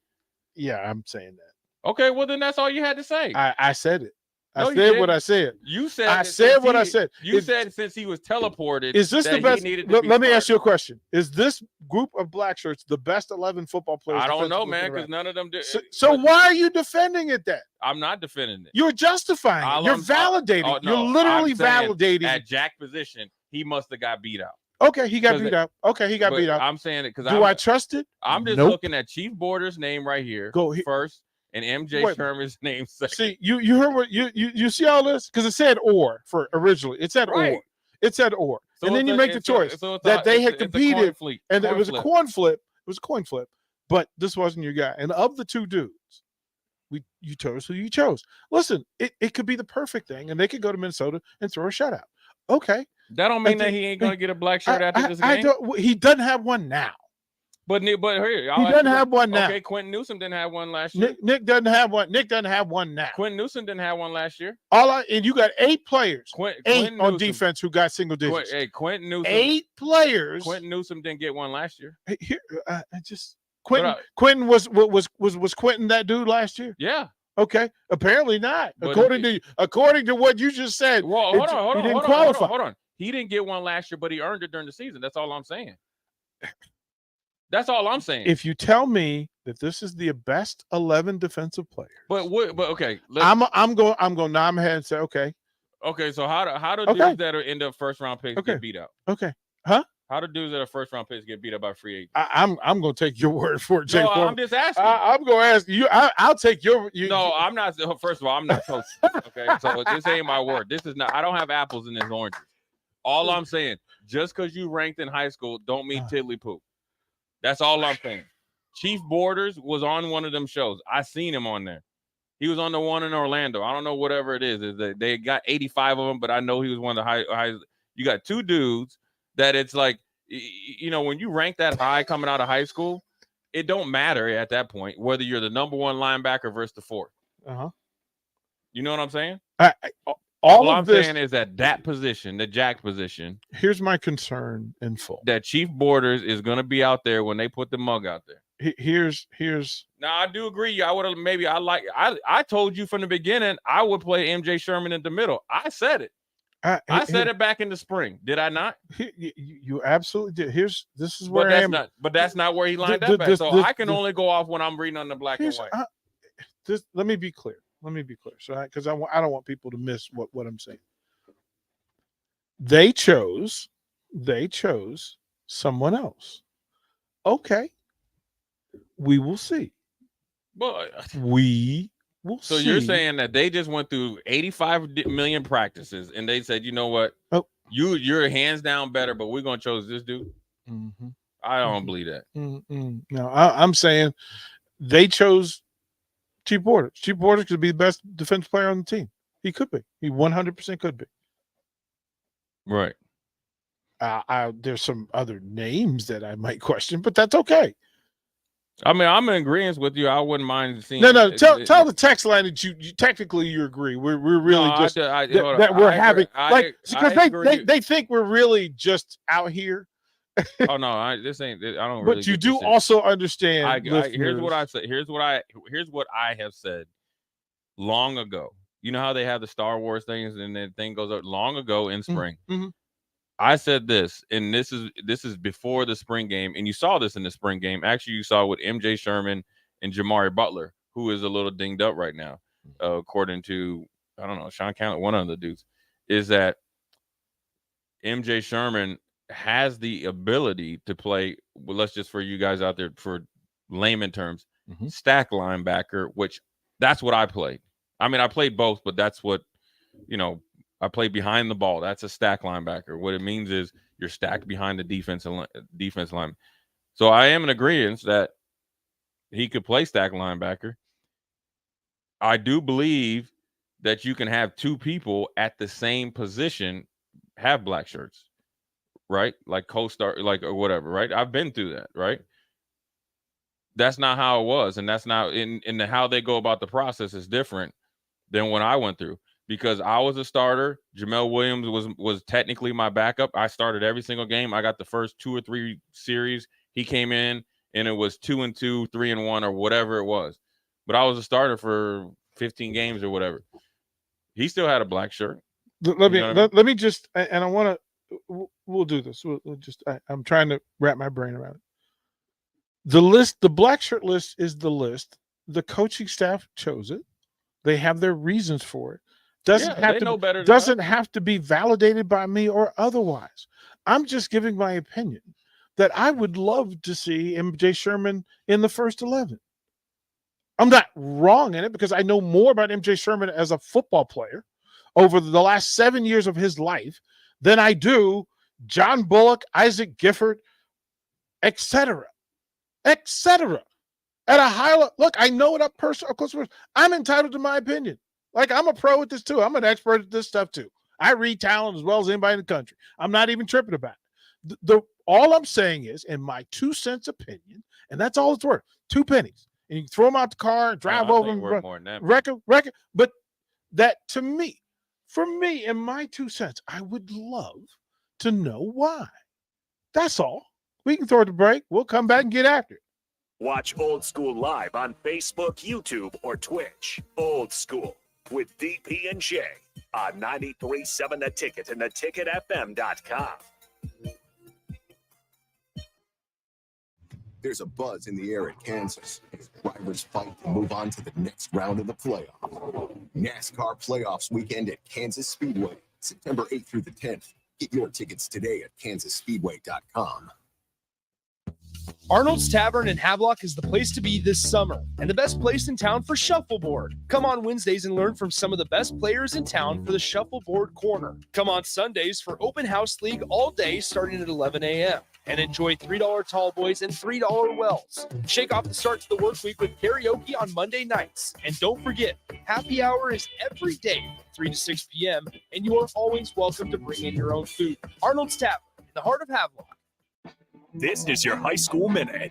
Speaker 12: Yeah, I'm saying that.
Speaker 10: Okay, well then that's all you had to say.
Speaker 12: I said it.
Speaker 10: No,
Speaker 12: I
Speaker 10: you
Speaker 12: said
Speaker 10: didn't.
Speaker 12: what I said.
Speaker 10: You said
Speaker 12: I said what I said.
Speaker 10: You said since he was teleported.
Speaker 12: Is this
Speaker 10: that
Speaker 12: the best?
Speaker 10: He needed to be
Speaker 12: Let me ask
Speaker 10: started.
Speaker 12: you a question. Is this group of black shirts the best 11 football players?
Speaker 10: I don't know,
Speaker 12: defensively
Speaker 10: man,
Speaker 12: for the
Speaker 10: because
Speaker 12: Rams?
Speaker 10: none of them did.
Speaker 12: So why are you defending it then?
Speaker 10: I'm not defending it.
Speaker 12: You're justifying it. You're validating.
Speaker 10: No,
Speaker 12: You're literally
Speaker 10: I'm saying
Speaker 12: validating.
Speaker 10: At Jack position, he must have got beat out.
Speaker 12: Okay, he got
Speaker 10: 'Cause
Speaker 12: beat out. Okay, he got
Speaker 10: but
Speaker 12: beat out.
Speaker 10: I'm saying it because
Speaker 12: Do I trust it?
Speaker 10: I'm just
Speaker 12: Nope.
Speaker 10: looking at Chief Borders' name right here.
Speaker 12: Go
Speaker 10: first, and MJ
Speaker 12: Wait.
Speaker 10: Sherman's name second.
Speaker 12: See, you heard what you see all this because it said or for originally. It said
Speaker 10: Right.
Speaker 12: or. It said or,
Speaker 10: So
Speaker 12: and then
Speaker 10: it's
Speaker 12: you
Speaker 10: a-
Speaker 12: make the
Speaker 10: it's a-
Speaker 12: choice
Speaker 10: so it's
Speaker 12: that
Speaker 10: a-
Speaker 12: they
Speaker 10: it's
Speaker 12: had
Speaker 10: a- it's a
Speaker 12: competed,
Speaker 10: coin flip.
Speaker 12: and
Speaker 10: Coin
Speaker 12: it was a
Speaker 10: flip.
Speaker 12: coin flip. It was a coin flip, but this wasn't your guy. And of the two dudes, you chose who you chose. Listen, it could be the perfect thing, and they could go to Minnesota and throw a shutout. Okay,
Speaker 10: That don't mean that he ain't gonna get a black shirt after this game.
Speaker 12: He doesn't have one now.
Speaker 10: But here,
Speaker 12: He doesn't have one now.
Speaker 10: Okay, Quentin Newsom didn't have one last year.
Speaker 12: Nick doesn't have one. Nick doesn't have one now.
Speaker 10: Quentin Newsom didn't have one last year.
Speaker 12: And you got 8 players,
Speaker 10: Quentin
Speaker 12: on
Speaker 10: Newsom.
Speaker 12: defense who got single digits.
Speaker 10: Quentin Newsom.
Speaker 12: 8 players.
Speaker 10: Quentin Newsom didn't get one last year.
Speaker 12: Here, Quentin was Quentin that dude last year?
Speaker 10: Yeah.
Speaker 12: Okay. Apparently not.
Speaker 10: But
Speaker 12: according to what you just said.
Speaker 10: Well, hold
Speaker 12: he didn't
Speaker 10: on,
Speaker 12: qualify.
Speaker 10: hold on. He didn't get one last year, but he earned it during the season. That's all I'm saying. That's all I'm saying.
Speaker 12: If you tell me that this is the best 11 defensive players,
Speaker 10: But okay,
Speaker 12: I'm going to nod my head and say okay.
Speaker 10: Okay, so how do
Speaker 12: Okay.
Speaker 10: dudes that are in the first round picks
Speaker 12: Okay.
Speaker 10: get beat out?
Speaker 12: Okay. Huh?
Speaker 10: How do dudes that are first round picks get beat up by free agents?
Speaker 12: I'm going to take your word for it, Jay.
Speaker 10: No,
Speaker 12: Foreman.
Speaker 10: I'm just asking.
Speaker 12: I'm going to ask you. I'll take your.
Speaker 10: No, I'm not. First of all, I'm not coaching. Okay, so this ain't my word. This is not. I don't have apples in this oranges. All I'm saying, just because you ranked in high school, don't mean tiddly poop. That's all I'm saying. Chief Borders was on one of them shows. I seen him on there. He was on the one in Orlando. I don't know whatever it is. They got 85 of them, but I know he was one of the high. You got 2 dudes that it's like, when you rank that high coming out of high school, it don't matter at that point whether you're the number 1 linebacker versus the 4th. You know what I'm saying? All I'm saying is that position, the jack position.
Speaker 12: Here's my concern in full.
Speaker 10: That Chief Borders is going to be out there when they put the mug out there.
Speaker 12: Here's.
Speaker 10: Now I do agree. I would have I told you from the beginning I would play MJ Sherman in the middle. I said it. I said it back in the spring. Did I not?
Speaker 12: You absolutely did. This is where I am.
Speaker 10: But that's not where he lined up at. So I can only go off when I'm reading on the black and white.
Speaker 12: Let me be clear. So because I don't want people to miss what I'm saying. They chose someone else. Okay. We will see.
Speaker 10: But
Speaker 12: we will see.
Speaker 10: So you're saying that they just went through 85 million practices and they said, you know what?
Speaker 12: Oh,
Speaker 10: you're hands down better, but we're gonna choose this dude.
Speaker 12: Mm-hmm.
Speaker 10: I don't believe that.
Speaker 12: No, I'm saying they chose Chief Borders. Chief Borders could be the best defense player on the team. He could be. He 100% could be.
Speaker 10: Right.
Speaker 12: There's some other names that I might question, but that's okay.
Speaker 10: I mean, I'm in agreement with you. I wouldn't mind seeing.
Speaker 12: No. Tell the text line that you technically you agree. We're really just that we're having because they think we're really just out here.
Speaker 10: Oh no, this ain't. I don't. Really
Speaker 12: But you do also understand.
Speaker 10: Here's what I said. Here's what I have said long ago. You know how they have the Star Wars things and the thing goes up long ago in spring.
Speaker 12: Mm-hmm.
Speaker 10: I said this, and this is before the spring game, and you saw this in the spring game. Actually, you saw with MJ Sherman and Jamari Butler, who is a little dinged up right now, according to, I don't know, Sean Catlett, one of the dudes, is that MJ Sherman has the ability to play, well, let's just, for you guys out there, for layman terms, stack linebacker, which that's what I played. I mean, I played both, but that's what, I played behind the ball. That's a stack linebacker. What it means is you're stacked behind the defense line. So I am in agreement that he could play stack linebacker. I do believe that you can have two people at the same position have black shirts, right? Like co-star, like, or whatever, right? I've been through that, right? That's not how it was, and that's not in the how they go about the process is different than what I went through, because I was a starter. Jamel Williams was technically my backup. I started every single game. I got the first 2 or 3 series. He came in and it was 2-2, 3-1, or whatever it was. But I was a starter for 15 games or whatever. He still had a black shirt.
Speaker 12: Let me just, and I want to, we'll do this. We'll just, I'm trying to wrap my brain around it. The list, the black shirt list is the list. The coaching staff chose it. They have their reasons for it. Doesn't have to be validated by me or otherwise. I'm just giving my opinion that I would love to see MJ Sherman in the first 11. I'm not wrong in it because I know more about MJ Sherman as a football player over the last 7 years of his life than I do John Bullock, Isaac Gifford, etc. At a high level. Look, I know it up personally. Of course, I'm entitled to my opinion. Like, I'm a pro at this too. I'm an expert at this stuff too. I read talent as well as anybody in the country. I'm not even tripping about it. All I'm saying is, in my 2 cents opinion, and that's all it's worth, 2 pennies. And you can throw them out the car and drive over and record. But that, to me, for me, in my 2 cents, I would love to know why. That's all. We can throw it to break. We'll come back and get after it.
Speaker 7: Watch Old School live on Facebook, YouTube, or Twitch. Old School with DP and J on 93.7 The Ticket and theticketfm.com.
Speaker 18: There's a buzz in the air at Kansas as drivers fight to move on to the next round of the playoff. NASCAR Playoffs weekend at Kansas Speedway, September 8th through the 10th. Get your tickets today at kansasspeedway.com.
Speaker 2: Arnold's Tavern in Havelock is the place to be this summer and the best place in town for shuffleboard. Come on Wednesdays and learn from some of the best players in town for the Shuffleboard Corner. Come on Sundays for Open House League all day starting at 11 a.m. and enjoy $3 tall boys and $3 wells. Shake off the start to the work week with karaoke on Monday nights. And don't forget, happy hour is every day from 3 to 6 p.m. and you are always welcome to bring in your own food. Arnold's Tavern in the heart of Havelock.
Speaker 7: This is your High School Minute.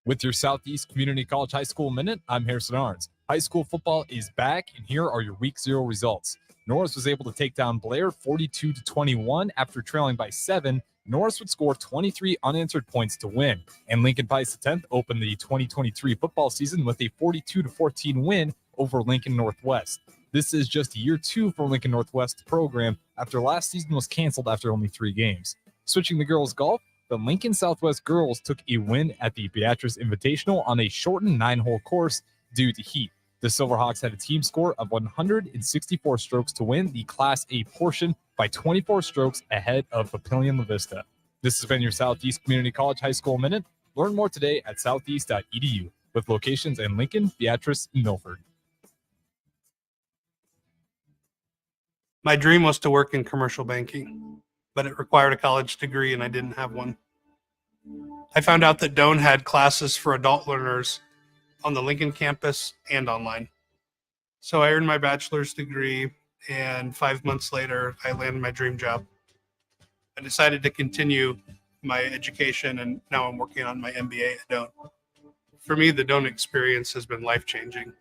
Speaker 1: With your Southeast Community College High School Minute, I'm Harrison Arns. High school football is back, and here are your Week 0 results. Norris was able to take down Blair 42-21 after trailing by 7. Norris would score 23 unanswered points to win, and Lincoln Pius X opened the 2023 football season with a 42-14 win over Lincoln Northwest. This is just year 2 for Lincoln Northwest program after last season was canceled after only 3 games. Switching to girls golf, the Lincoln Southwest girls took a win at the Beatrice Invitational on a shortened 9-hole course due to heat. The Silverhawks had a team score of 164 strokes to win the Class A portion by 24 strokes ahead of Papillion La Vista. This has been your Southeast Community College High School Minute. Learn more today at southeast.edu with locations in Lincoln, Beatrice, and Milford.
Speaker 14: My dream was to work in commercial banking, but it required a college degree and I didn't have one. I found out that Doane had classes for adult learners on the Lincoln campus and online. So I earned my bachelor's degree, and 5 months later, I landed my dream job. I decided to continue my education, and now I'm working on my MBA at Doane. For me, the Doane experience has been life-changing.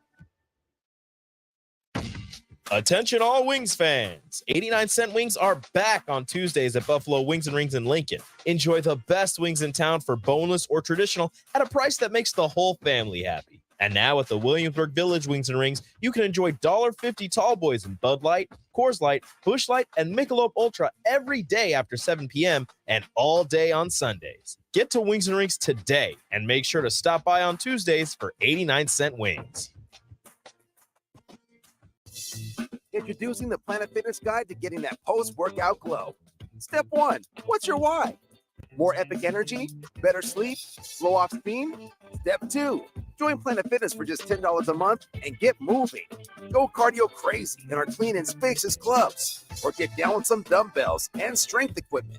Speaker 3: Attention all Wings fans. 89-cent wings are back on Tuesdays at Buffalo Wings and Rings in Lincoln. Enjoy the best wings in town for boneless or traditional at a price that makes the whole family happy. And now at the Williamsburg Village Wings and Rings, you can enjoy $1.50 tall boys in Bud Light, Coors Light, Busch Light, and Michelob Ultra every day after 7 p.m. and all day on Sundays. Get to Wings and Rings today and make sure to stop by on Tuesdays for 89-cent wings.
Speaker 19: Introducing the Planet Fitness Guide to getting that post-workout glow. Step 1, what's your why? More epic energy? Better sleep? Slow off steam? Step 2, join Planet Fitness for just $10 a month and get moving. Go cardio crazy in our clean and spacious clubs, or get down with some dumbbells and strength equipment.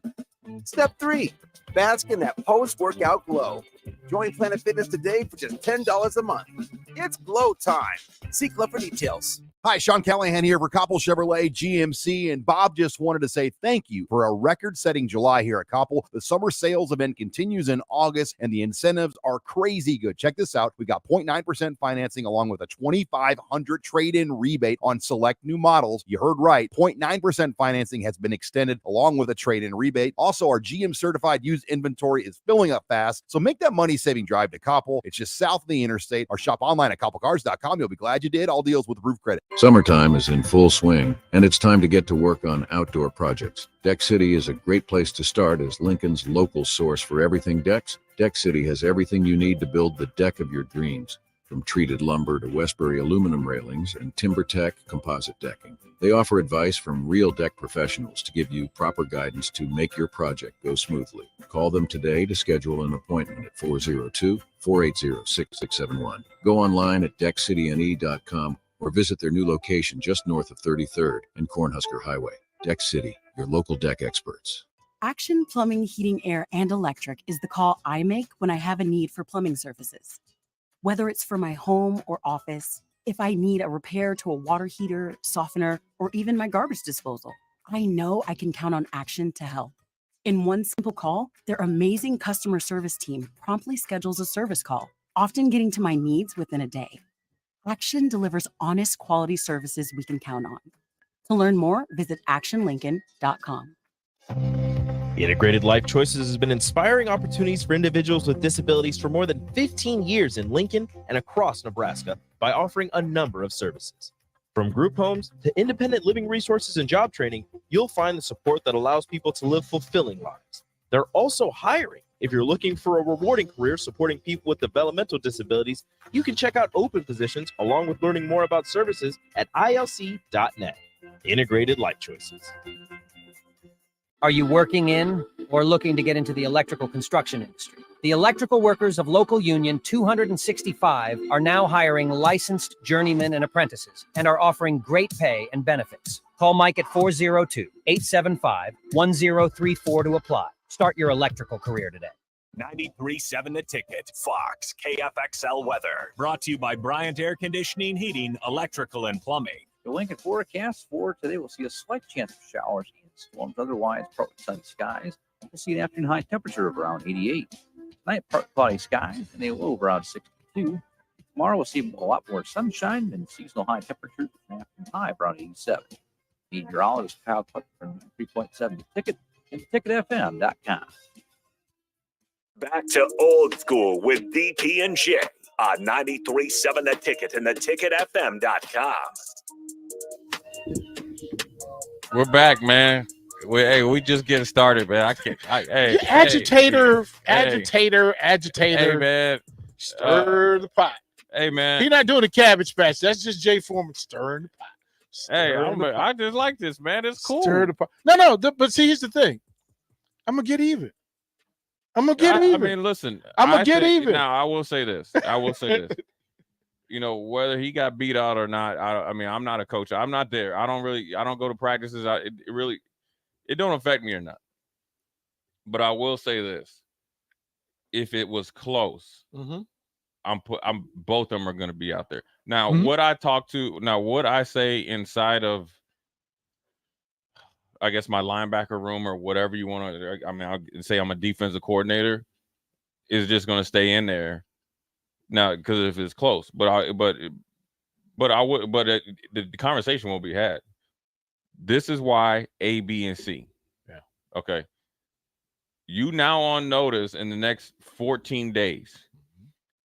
Speaker 19: Step 3, bask in that post-workout glow. Join Planet Fitness today for just $10 a month. It's glow time. See Club for details.
Speaker 20: Hi, Sean Callahan here for Koppel Chevrolet GMC, and Bob just wanted to say thank you for a record-setting July here at Koppel. The summer sales event continues in August, and the incentives are crazy good. Check this out. We got 0.9% financing along with a $2,500 trade-in rebate on select new models. You heard right. 0.9% financing has been extended along with a trade-in rebate. Also, our GM-certified used inventory is filling up fast, so make that money-saving drive to Koppel. It's just south of the interstate, or shop online at koppelcars.com. You'll be glad you did. All deals with roof credit.
Speaker 21: Summertime is in full swing, and it's time to get to work on outdoor projects. Deck City is a great place to start as Lincoln's local source for everything decks. Deck City has everything you need to build the deck of your dreams, from treated lumber to Westbury aluminum railings and TimberTech composite decking. They offer advice from real deck professionals to give you proper guidance to make your project go smoothly. Call them today to schedule an appointment at 402-480-6671. Go online at deckcityne.com or visit their new location just north of 33rd and Cornhusker Highway. Deck City, your local deck experts.
Speaker 22: Action Plumbing, Heating, Air, and Electric is the call I make when I have a need for plumbing services. Whether it's for my home or office, if I need a repair to a water heater, softener, or even my garbage disposal, I know I can count on Action to help. In one simple call, their amazing customer service team promptly schedules a service call, often getting to my needs within a day. Action delivers honest quality services we can count on. To learn more, visit actionlincoln.com.
Speaker 3: Integrated Life Choices has been inspiring opportunities for individuals with disabilities for more than 15 years in Lincoln and across Nebraska by offering a number of services. From group homes to independent living resources and job training, you'll find the support that allows people to live fulfilling lives. They're also hiring. If you're looking for a rewarding career supporting people with developmental disabilities, you can check out open positions along with learning more about services at ilc.net. Integrated Life Choices.
Speaker 23: Are you working in or looking to get into the electrical construction industry? The electrical workers of Local Union 265 are now hiring licensed journeymen and apprentices and are offering great pay and benefits. Call Mike at 402-875-1034 to apply. Start your electrical career today.
Speaker 7: 93.7 The Ticket, Fox, KFXL weather. Brought to you by Bryant Air Conditioning, Heating, Electrical, and Plumbing.
Speaker 24: The Lincoln forecast for today, we'll see a slight chance of showers and storms. Otherwise, partly sunny skies. We'll see an afternoon high temperature of around 88. Tonight, partly cloudy skies and a low of around 62. Tomorrow, we'll see a lot more sunshine and seasonal high temperatures and afternoon high of around 87. Meteorologist Kyle Cluck from 3.7 The Ticket and ticketfm.com.
Speaker 7: Back to old school with DP and J on 93.7 The Ticket and theticketfm.com.
Speaker 10: We're back, man. We just getting started, man.
Speaker 12: Agitator.
Speaker 10: Hey, man.
Speaker 12: Stir the pot.
Speaker 10: Hey, man.
Speaker 12: He's not doing a cabbage patch. That's just Jay Foreman stirring the pot.
Speaker 10: I just like this, man. It's cool.
Speaker 12: Stir the pot. No, but see, here's the thing. I'm going to get even.
Speaker 10: I mean, listen.
Speaker 12: I'm going to get even.
Speaker 10: Now, I will say this. You know, whether he got beat out or not, I mean, I'm not a coach. I'm not there. I don't go to practices. It don't affect me or not. But I will say this. If it was close, I'm both of them are going to be out there. Now, what I say inside of, I guess, my linebacker room or whatever you want to, I mean, I'll say I'm a defensive coordinator, is just going to stay in there. Now, because if it's close, the conversation won't be had. This is why A, B, and C.
Speaker 12: Yeah.
Speaker 10: Okay. You now on notice in the next 14 days.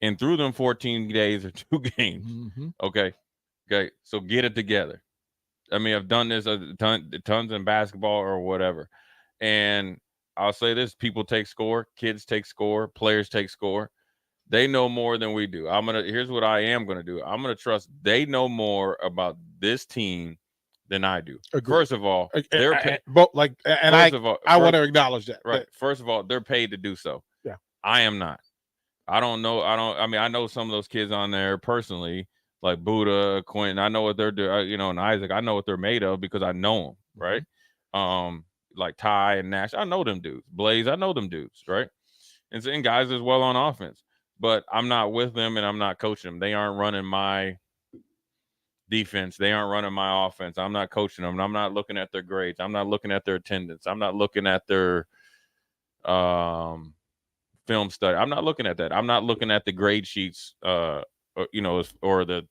Speaker 10: And through them 14 days or 2 games, okay, so get it together. I mean, I've done this tons in basketball or whatever. And I'll say this, people take score, kids take score, players take score. They know more than we do. Here's what I am going to do. I'm going to trust they know more about this team than I do.
Speaker 12: Agreed.
Speaker 10: First of all, they're
Speaker 12: I want to acknowledge that.
Speaker 10: Right. First of all, they're paid to do so.
Speaker 12: Yeah.
Speaker 10: I am not. I know some of those kids on there personally, like Buddha, Quentin. I know what they're doing, and Isaac. I know what they're made of because I know them, right? Like Ty and Nash. I know them dudes. Blaze, I know them dudes, right? And guys as well on offense. But I'm not with them and I'm not coaching them. They aren't running my defense. They aren't running my offense. I'm not coaching them. I'm not looking at their grades. I'm not looking at their attendance. I'm not looking at their film study. I'm not looking at that. I'm not looking at the grade sheets, or the,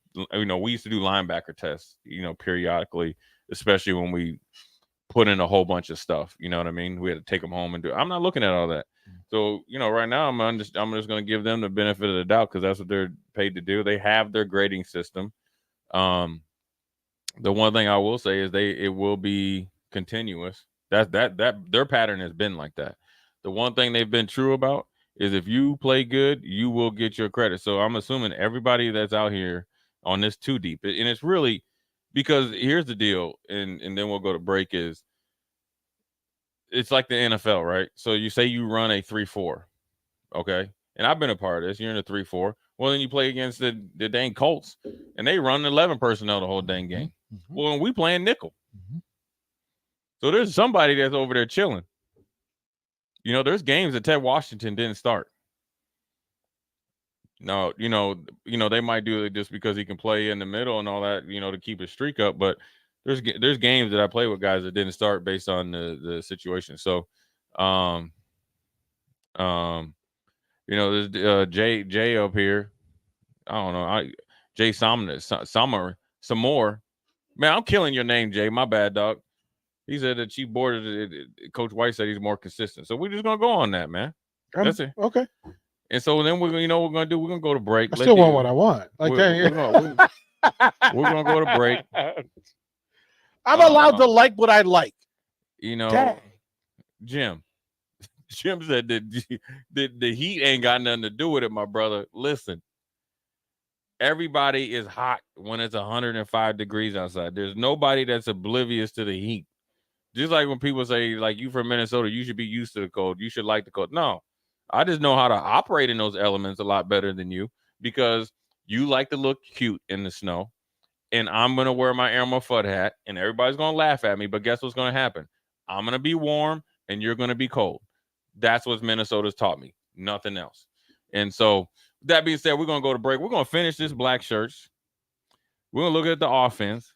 Speaker 10: we used to do linebacker tests, periodically, especially when we put in a whole bunch of stuff. You know what I mean? We had to take them home and do. I'm not looking at all that. So, right now I'm just going to give them the benefit of the doubt because that's what they're paid to do. They have their grading system. The one thing I will say is it will be continuous. That their pattern has been like that. The one thing they've been true about is if you play good, you will get your credit. So I'm assuming everybody that's out here on this too deep, and it's really because here's the deal, and then we'll go to break is. It's like the NFL, right? So you say you run a 3-4, okay? And I've been a part of this. You're in a 3-4. Well, then you play against the dang Colts, and they run 11 personnel the whole dang game. Well, and we playing nickel. So there's somebody that's over there chilling. There's games that Ted Washington didn't start. No, they might do it just because he can play in the middle and all that, to keep his streak up, but there's games that I play with guys that didn't start based on the situation. So, there's Jay up here. I don't know. Jay Summer, some more. Man, I'm killing your name, Jay. My bad, dog. He said that Chief Board, Coach White said he's more consistent. So we're just gonna go on that, man. That's it.
Speaker 12: Okay.
Speaker 10: And so then we're gonna go to break.
Speaker 12: I still want what I want.
Speaker 10: We're gonna go to break.
Speaker 12: I'm allowed to like what I like.
Speaker 10: Jim said that the heat ain't got nothing to do with it, my brother. Listen, everybody is hot when it's 105 degrees outside. There's nobody that's oblivious to the heat. Just like when people say, like, you from Minnesota, you should be used to the cold. You should like the cold. No, I just know how to operate in those elements a lot better than you because you like to look cute in the snow. And I'm going to wear my Elmer Fudd hat, and everybody's going to laugh at me. But guess what's going to happen? I'm going to be warm, and you're going to be cold. That's what Minnesota's taught me. Nothing else. And so, that being said, we're going to go to break. We're going to finish this Blackshirts. We're going to look at the offense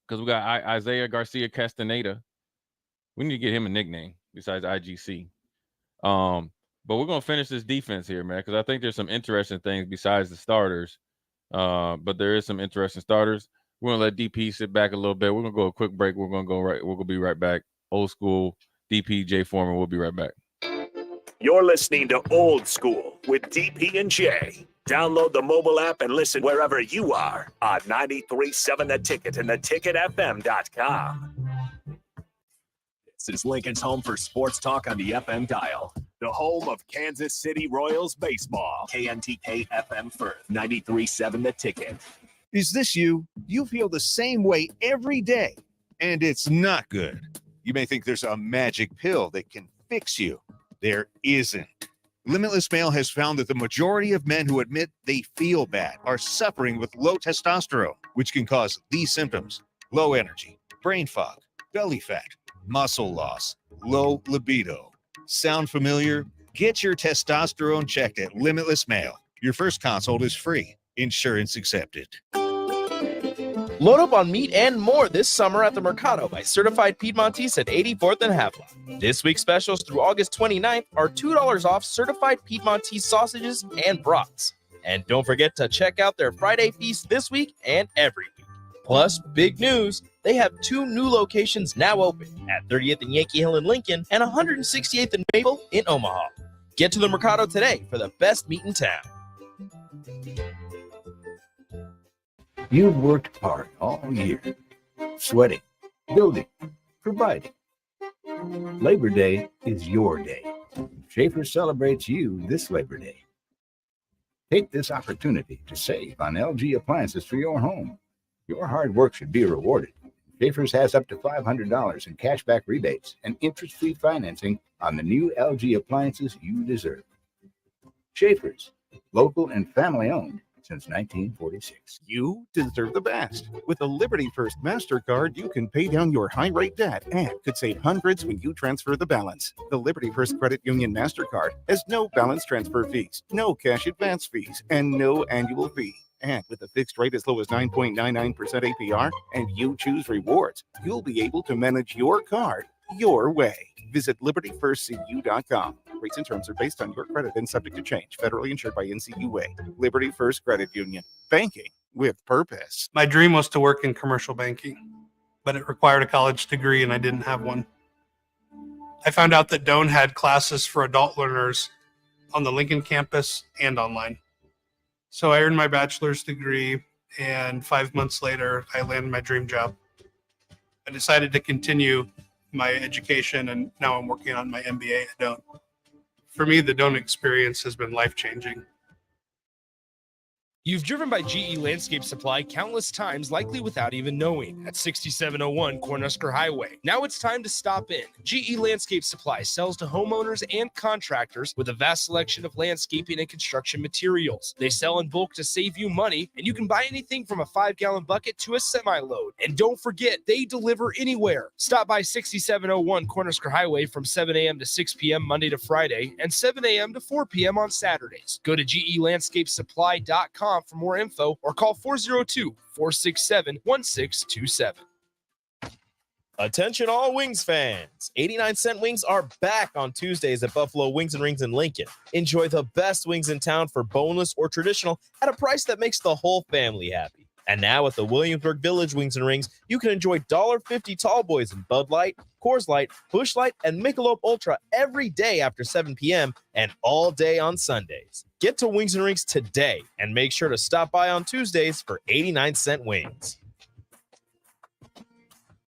Speaker 10: because we got Isaiah Garcia Castaneda. We need to get him a nickname besides IGC. But we're going to finish this defense here, man, because I think there's some interesting things besides the starters. But there is some interesting starters. We're gonna let DP sit back a little bit. We're gonna go a quick break. We're gonna be right back. Old school DP J Foreman. We'll be right back.
Speaker 7: You're listening to Old School with DP and J. Download the mobile app and listen wherever you are on 93.7 The Ticket and theticketfm.com. This is Lincoln's home for sports talk on the FM dial. The home of Kansas City Royals baseball. KNTK FM Firth, 93.7 The Ticket.
Speaker 15: Is this you? You feel the same way every day, and it's not good. You may think there's a magic pill that can fix you. There isn't. Limitless Male has found that the majority of men who admit they feel bad are suffering with low testosterone, which can cause these symptoms: low energy, brain fog, belly fat, muscle loss, low libido. Sound familiar? Get your testosterone checked at Limitless Male. Your first consult is free. Insurance accepted.
Speaker 2: Load up on meat and more this summer at the Mercado by Certified Piedmontese at 84th and Havelock. This week's specials through August 29th are $2 off Certified Piedmontese sausages and brats. And don't forget to check out their Friday feast this week and every week. Plus, big news, they have 2 new locations now open at 30th and Yankee Hill in Lincoln and 168th and Maple in Omaha. Get to the Mercado today for the best meat in town.
Speaker 4: You've worked hard all year, sweating, building, providing. Labor Day is your day. Schaefer celebrates you this Labor Day. Take this opportunity to save on LG appliances for your home. Your hard work should be rewarded. Schaefer's has up to $500 in cashback rebates and interest-free financing on the new LG appliances you deserve. Schaefer's, local and family-owned since 1946.
Speaker 6: You deserve the best. With a Liberty First MasterCard, you can pay down your high-rate debt and could save hundreds when you transfer the balance. The Liberty First Credit Union MasterCard has no balance transfer fees, no cash advance fees, and no annual fee. And with a fixed rate as low as 9.99% APR, and you choose rewards, you'll be able to manage your card your way. Visit libertyfirstcu.com. Rates and terms are based on your credit and subject to change. Federally insured by NCUA. Liberty First Credit Union. Banking with purpose.
Speaker 14: My dream was to work in commercial banking, but it required a college degree and I didn't have one. I found out that Doane had classes for adult learners on the Lincoln campus and online. So I earned my bachelor's degree, and 5 months later, I landed my dream job. I decided to continue my education, and now I'm working on my MBA at Doane. For me, the Doane experience has been life-changing.
Speaker 2: You've driven by GE Landscape Supply countless times, likely without even knowing, at 6701 Cornhusker Highway. Now it's time to stop in. GE Landscape Supply sells to homeowners and contractors with a vast selection of landscaping and construction materials. They sell in bulk to save you money, and you can buy anything from a 5-gallon bucket to a semi-load. And don't forget, they deliver anywhere. Stop by 6701 Cornhusker Highway from 7 a.m. to 6 p.m. Monday to Friday, and 7 a.m. to 4 p.m. on Saturdays. Go to GELandscapesupply.com for more info or call 402-467-1627.
Speaker 3: Attention all Wings fans. 89-cent wings are back on Tuesdays at Buffalo Wings and Rings in Lincoln. Enjoy the best wings in town for boneless or traditional at a price that makes the whole family happy. And now at the Williamsburg Village Wings and Rings, you can enjoy $1.50 tall boys in Bud Light, Coors Light, Busch Light, and Michelob Ultra every day after 7 p.m. and all day on Sundays. Get to Wings and Rings today and make sure to stop by on Tuesdays for 89-cent wings.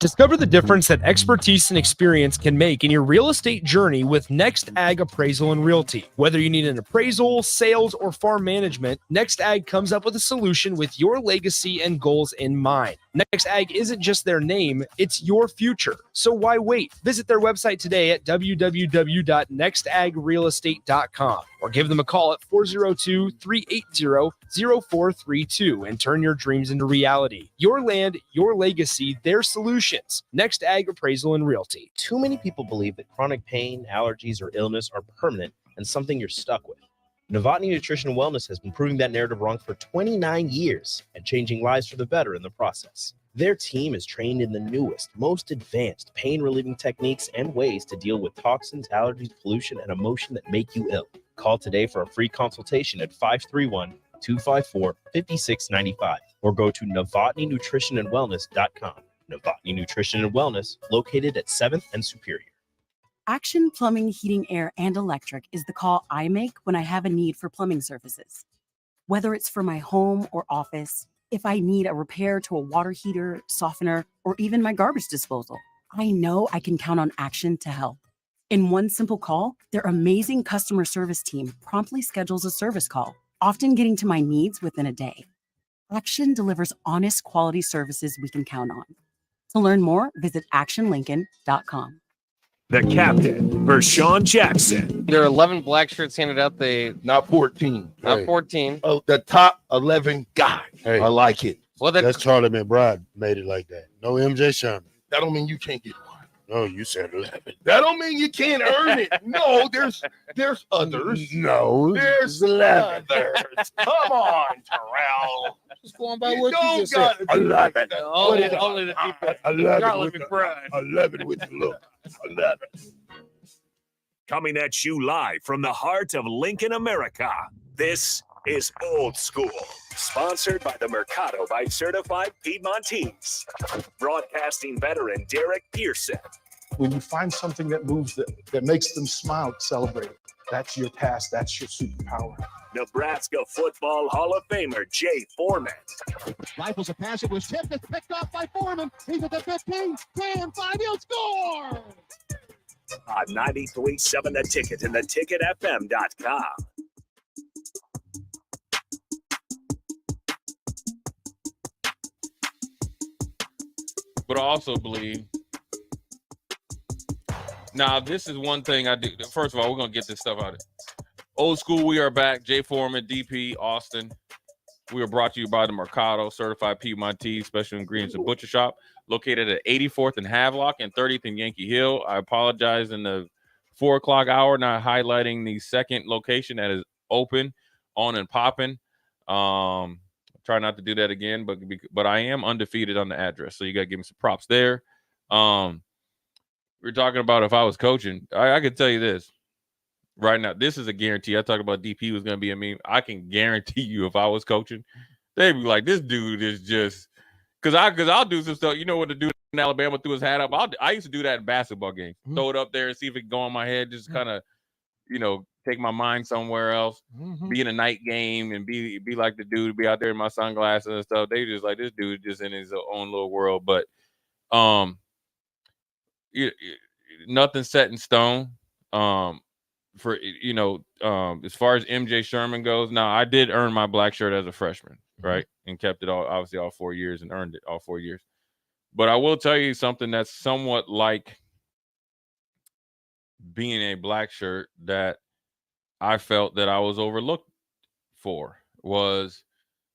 Speaker 2: Discover the difference that expertise and experience can make in your real estate journey with Next Ag Appraisal and Realty. Whether you need an appraisal, sales, or farm management, Next Ag comes up with a solution with your legacy and goals in mind. Next Ag isn't just their name, it's your future. So why wait? Visit their website today at www.nextagrealestate.com or give them a call at 402-380-0432 and turn your dreams into reality. Your land, your legacy, their solutions. Next Ag Appraisal and Realty.
Speaker 3: Too many people believe that chronic pain, allergies, or illness are permanent and something you're stuck with. Novotny Nutrition and Wellness has been proving that narrative wrong for 29 years and changing lives for the better in the process. Their team is trained in the newest, most advanced pain-relieving techniques and ways to deal with toxins, allergies, pollution, and emotion that make you ill. Call today for a free consultation at 531-254-5695 or go to novotnynutritionandwellness.com. Novotny Nutrition and Wellness, located at 7th and Superior.
Speaker 22: Action Plumbing, Heating, Air, and Electric is the call I make when I have a need for plumbing services. Whether it's for my home or office, if I need a repair to a water heater, softener, or even my garbage disposal, I know I can count on Action to help. In one simple call, their amazing customer service team promptly schedules a service call, often getting to my needs within a day. Action delivers honest, quality services we can count on. To learn more, visit actionlincoln.com.
Speaker 7: The captain, Vershawn Jackson.
Speaker 8: There are 11 Blackshirts handed out.
Speaker 9: Not 14.
Speaker 8: Not
Speaker 9: Hey.
Speaker 8: 14.
Speaker 9: Oh, the top 11 guy. Hey, I like it.
Speaker 8: Well,
Speaker 9: That's Charlie McBride made it like that. No MJ Sherman. That don't mean you can't get one. No, you said 11. That don't mean you can't earn it. No, there's others. No, there's 11 others. Come on, Terrell.
Speaker 8: Just going by
Speaker 9: You
Speaker 8: what you
Speaker 9: don't
Speaker 8: just
Speaker 9: got
Speaker 8: said.
Speaker 9: 11.
Speaker 8: Only the people.
Speaker 9: 11
Speaker 8: Charlie
Speaker 9: with
Speaker 8: McBride.
Speaker 9: 11 with the look. 11.
Speaker 7: Coming at you live from the heart of Lincoln, America. This is Old School, sponsored by the Mercado by Certified Piedmontese. Broadcasting veteran Derek Pearson.
Speaker 25: When you find something that moves them, that makes them smile, celebrate it.
Speaker 12: That's your task. That's your superpower.
Speaker 7: Nebraska Football Hall of Famer Jay Foreman.
Speaker 5: Rifles a pass. It was tipped. It's picked off by Foreman. He's at the 15, 10, 5. He'll score.
Speaker 7: On 93.7 The Ticket and theticketfm.com.
Speaker 10: But I also believe. Now, this is one thing I do. First of all, we're going to get this stuff out of it. Old school, we are back. Jay Foreman, DP, Austin. We are brought to you by the Mercado, certified Piedmontese, special ingredients and butcher shop, located at 84th and Havelock and 30th and Yankee Hill. I apologize in the 4 o'clock hour, not highlighting the second location that is open, on and popping. Try not to do that again, but I am undefeated on the address, so you got to give me some props there. We're talking about if I was coaching. I can tell you this right now. This is a guarantee. I talked about DP was going to be a meme. I can guarantee you if I was coaching, they'd be like, this dude is just because I'll do some stuff. You know what the dude in Alabama threw his hat up? I used to do that in basketball games.
Speaker 12: Mm-hmm.
Speaker 10: Throw it up there and see if it can go on my head. Just kind of, take my mind somewhere else.
Speaker 12: Mm-hmm.
Speaker 10: Be in a night game and be like the dude, be out there in my sunglasses and stuff. They just like this dude just in his own little world. But nothing set in stone. As far as MJ Sherman goes, now I did earn my black shirt as a freshman, right? And kept it all 4 years and earned it all 4 years. But I will tell you something that's somewhat like being a black shirt that I felt that I was overlooked for was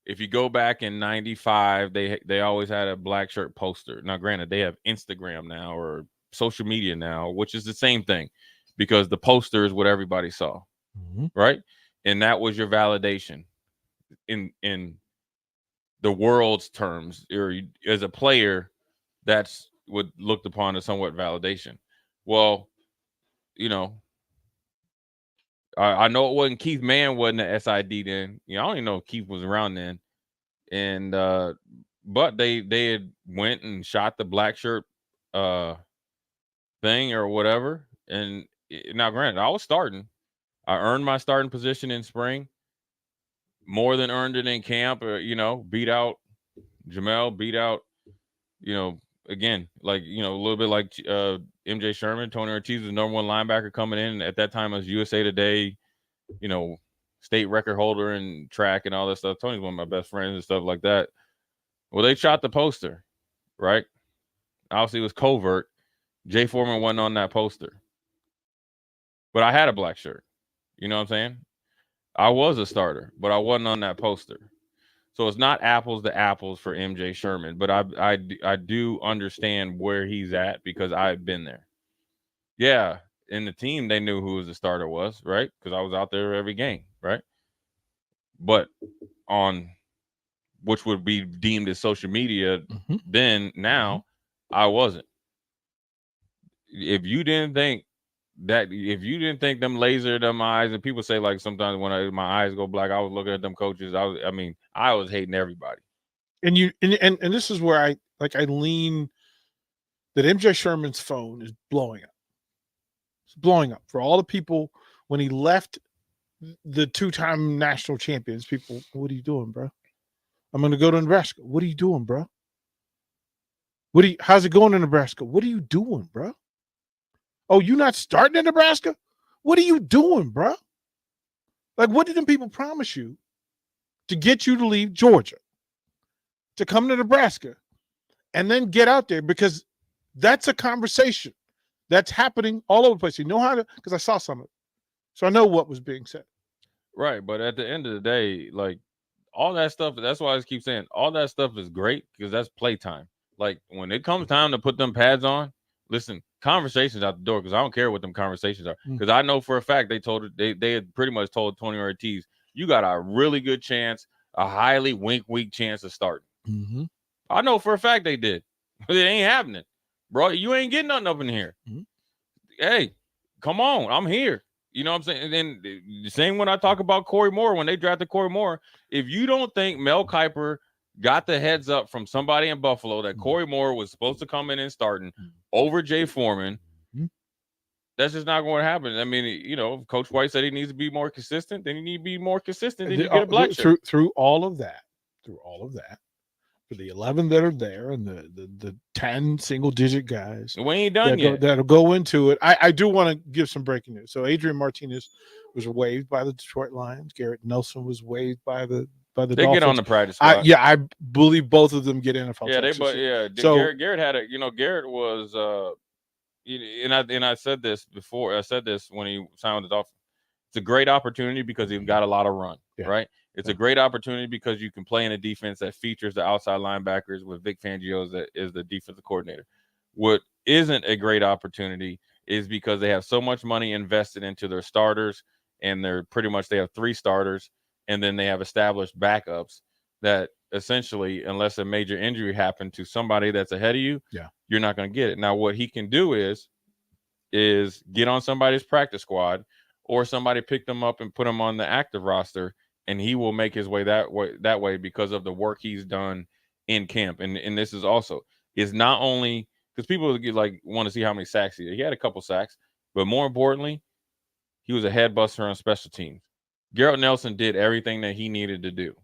Speaker 10: if you go back in 95, they always had a black shirt poster. Now, granted, they have Instagram now or social media now, which is the same thing because the poster is what everybody saw, right? And that was your validation in the world's terms, or as a player, that's what looked upon as somewhat validation. Well, I know it wasn't Keith Mann wasn't the SID then. I don't even know if Keith was around then. And but they had went and shot the black shirt thing or whatever. And now, granted, I was starting. I earned my starting position in spring. More than earned it in camp. Beat out Jamel. Beat out. Again, like a little bit like MJ Sherman. Tony Ortiz was the number one linebacker coming in. At that time, it was USA Today, state record holder in track and all that stuff. Tony's one of my best friends and stuff like that. Well, they shot the poster, right? Obviously, it was covert. Jay Foreman wasn't on that poster. But I had a black shirt. You know what I'm saying? I was a starter, but I wasn't on that poster. So it's not apples to apples for MJ Sherman, but I do understand where he's at because I've been there. Yeah, in the team, they knew who the starter was, right? Because I was out there every game, right? But on which would be deemed as social media, now I wasn't. If you didn't think them laser them eyes, and people say like sometimes when my eyes go black, I was looking at them coaches. I was hating everybody.
Speaker 12: And this is where I lean that MJ Sherman's phone is blowing up. It's blowing up for all the people when he left the two-time national champions. People, what are you doing, bro? I'm going to go to Nebraska. What are you doing, bro? How's it going in Nebraska? What are you doing, bro? Oh, you not starting in Nebraska? What are you doing, bro? Like, what did them people promise you to get you to leave Georgia, to come to Nebraska, and then get out there? Because that's a conversation that's happening all over the place. You know how to, because I saw some of it. So I know what was being said.
Speaker 10: Right. But at the end of the day, like all that stuff, that's why I just keep saying all that stuff is great because that's playtime. Like when it comes time to put them pads on, listen, conversations out the door because I don't care what them conversations are. Because I know for a fact they had pretty much told Tony Ortiz, you got a really good chance, a highly wink chance of starting. I know for a fact they did. It ain't happening. Bro, you ain't getting nothing up in here. Hey, come on, I'm here. You know what I'm saying? And then the same when I talk about Corey Moore, when they drafted Corey Moore, if you don't think Mel Kiper got the heads up from somebody in Buffalo that Corey Moore was supposed to come in and starting over Jay Foreman, That's just not going to happen. I mean, you know, Coach White said he needs to be more consistent. Then you need to be more consistent. Then you get a black shirt.
Speaker 12: Through all of that, for the 11 that are there and the 10 single-digit guys,
Speaker 10: We ain't done yet.
Speaker 12: That'll go into it. I do want to give some breaking news. So Adrian Martinez was waived by the Detroit Lions. Garrett Nelson was waived by the
Speaker 10: They
Speaker 12: Dolphins.
Speaker 10: get on the practice squad.
Speaker 12: I believe both of them get NFL.
Speaker 10: Yeah,
Speaker 12: touches.
Speaker 10: So
Speaker 12: So
Speaker 10: Garrett had a, you know, Garrett was and I said this before. I said this when he signed with the Dolphins. It's a great opportunity because he's got a lot of run, right? It's a great opportunity because you can play in a defense that features the outside linebackers with Vic Fangio that is the defensive coordinator. What isn't a great opportunity is because they have so much money invested into their starters, and they have 3 starters, and then they have established backups that essentially, unless a major injury happened to somebody that's ahead of you, you're not going to get it. Now, what he can do is get on somebody's practice squad, or somebody pick them up and put them on the active roster, and he will make his way that way because of the work he's done in camp. And this is also is not only because people want to see how many sacks he had a couple sacks, but more importantly, he was a head buster on special teams. Garrett Nelson did everything that he needed to do.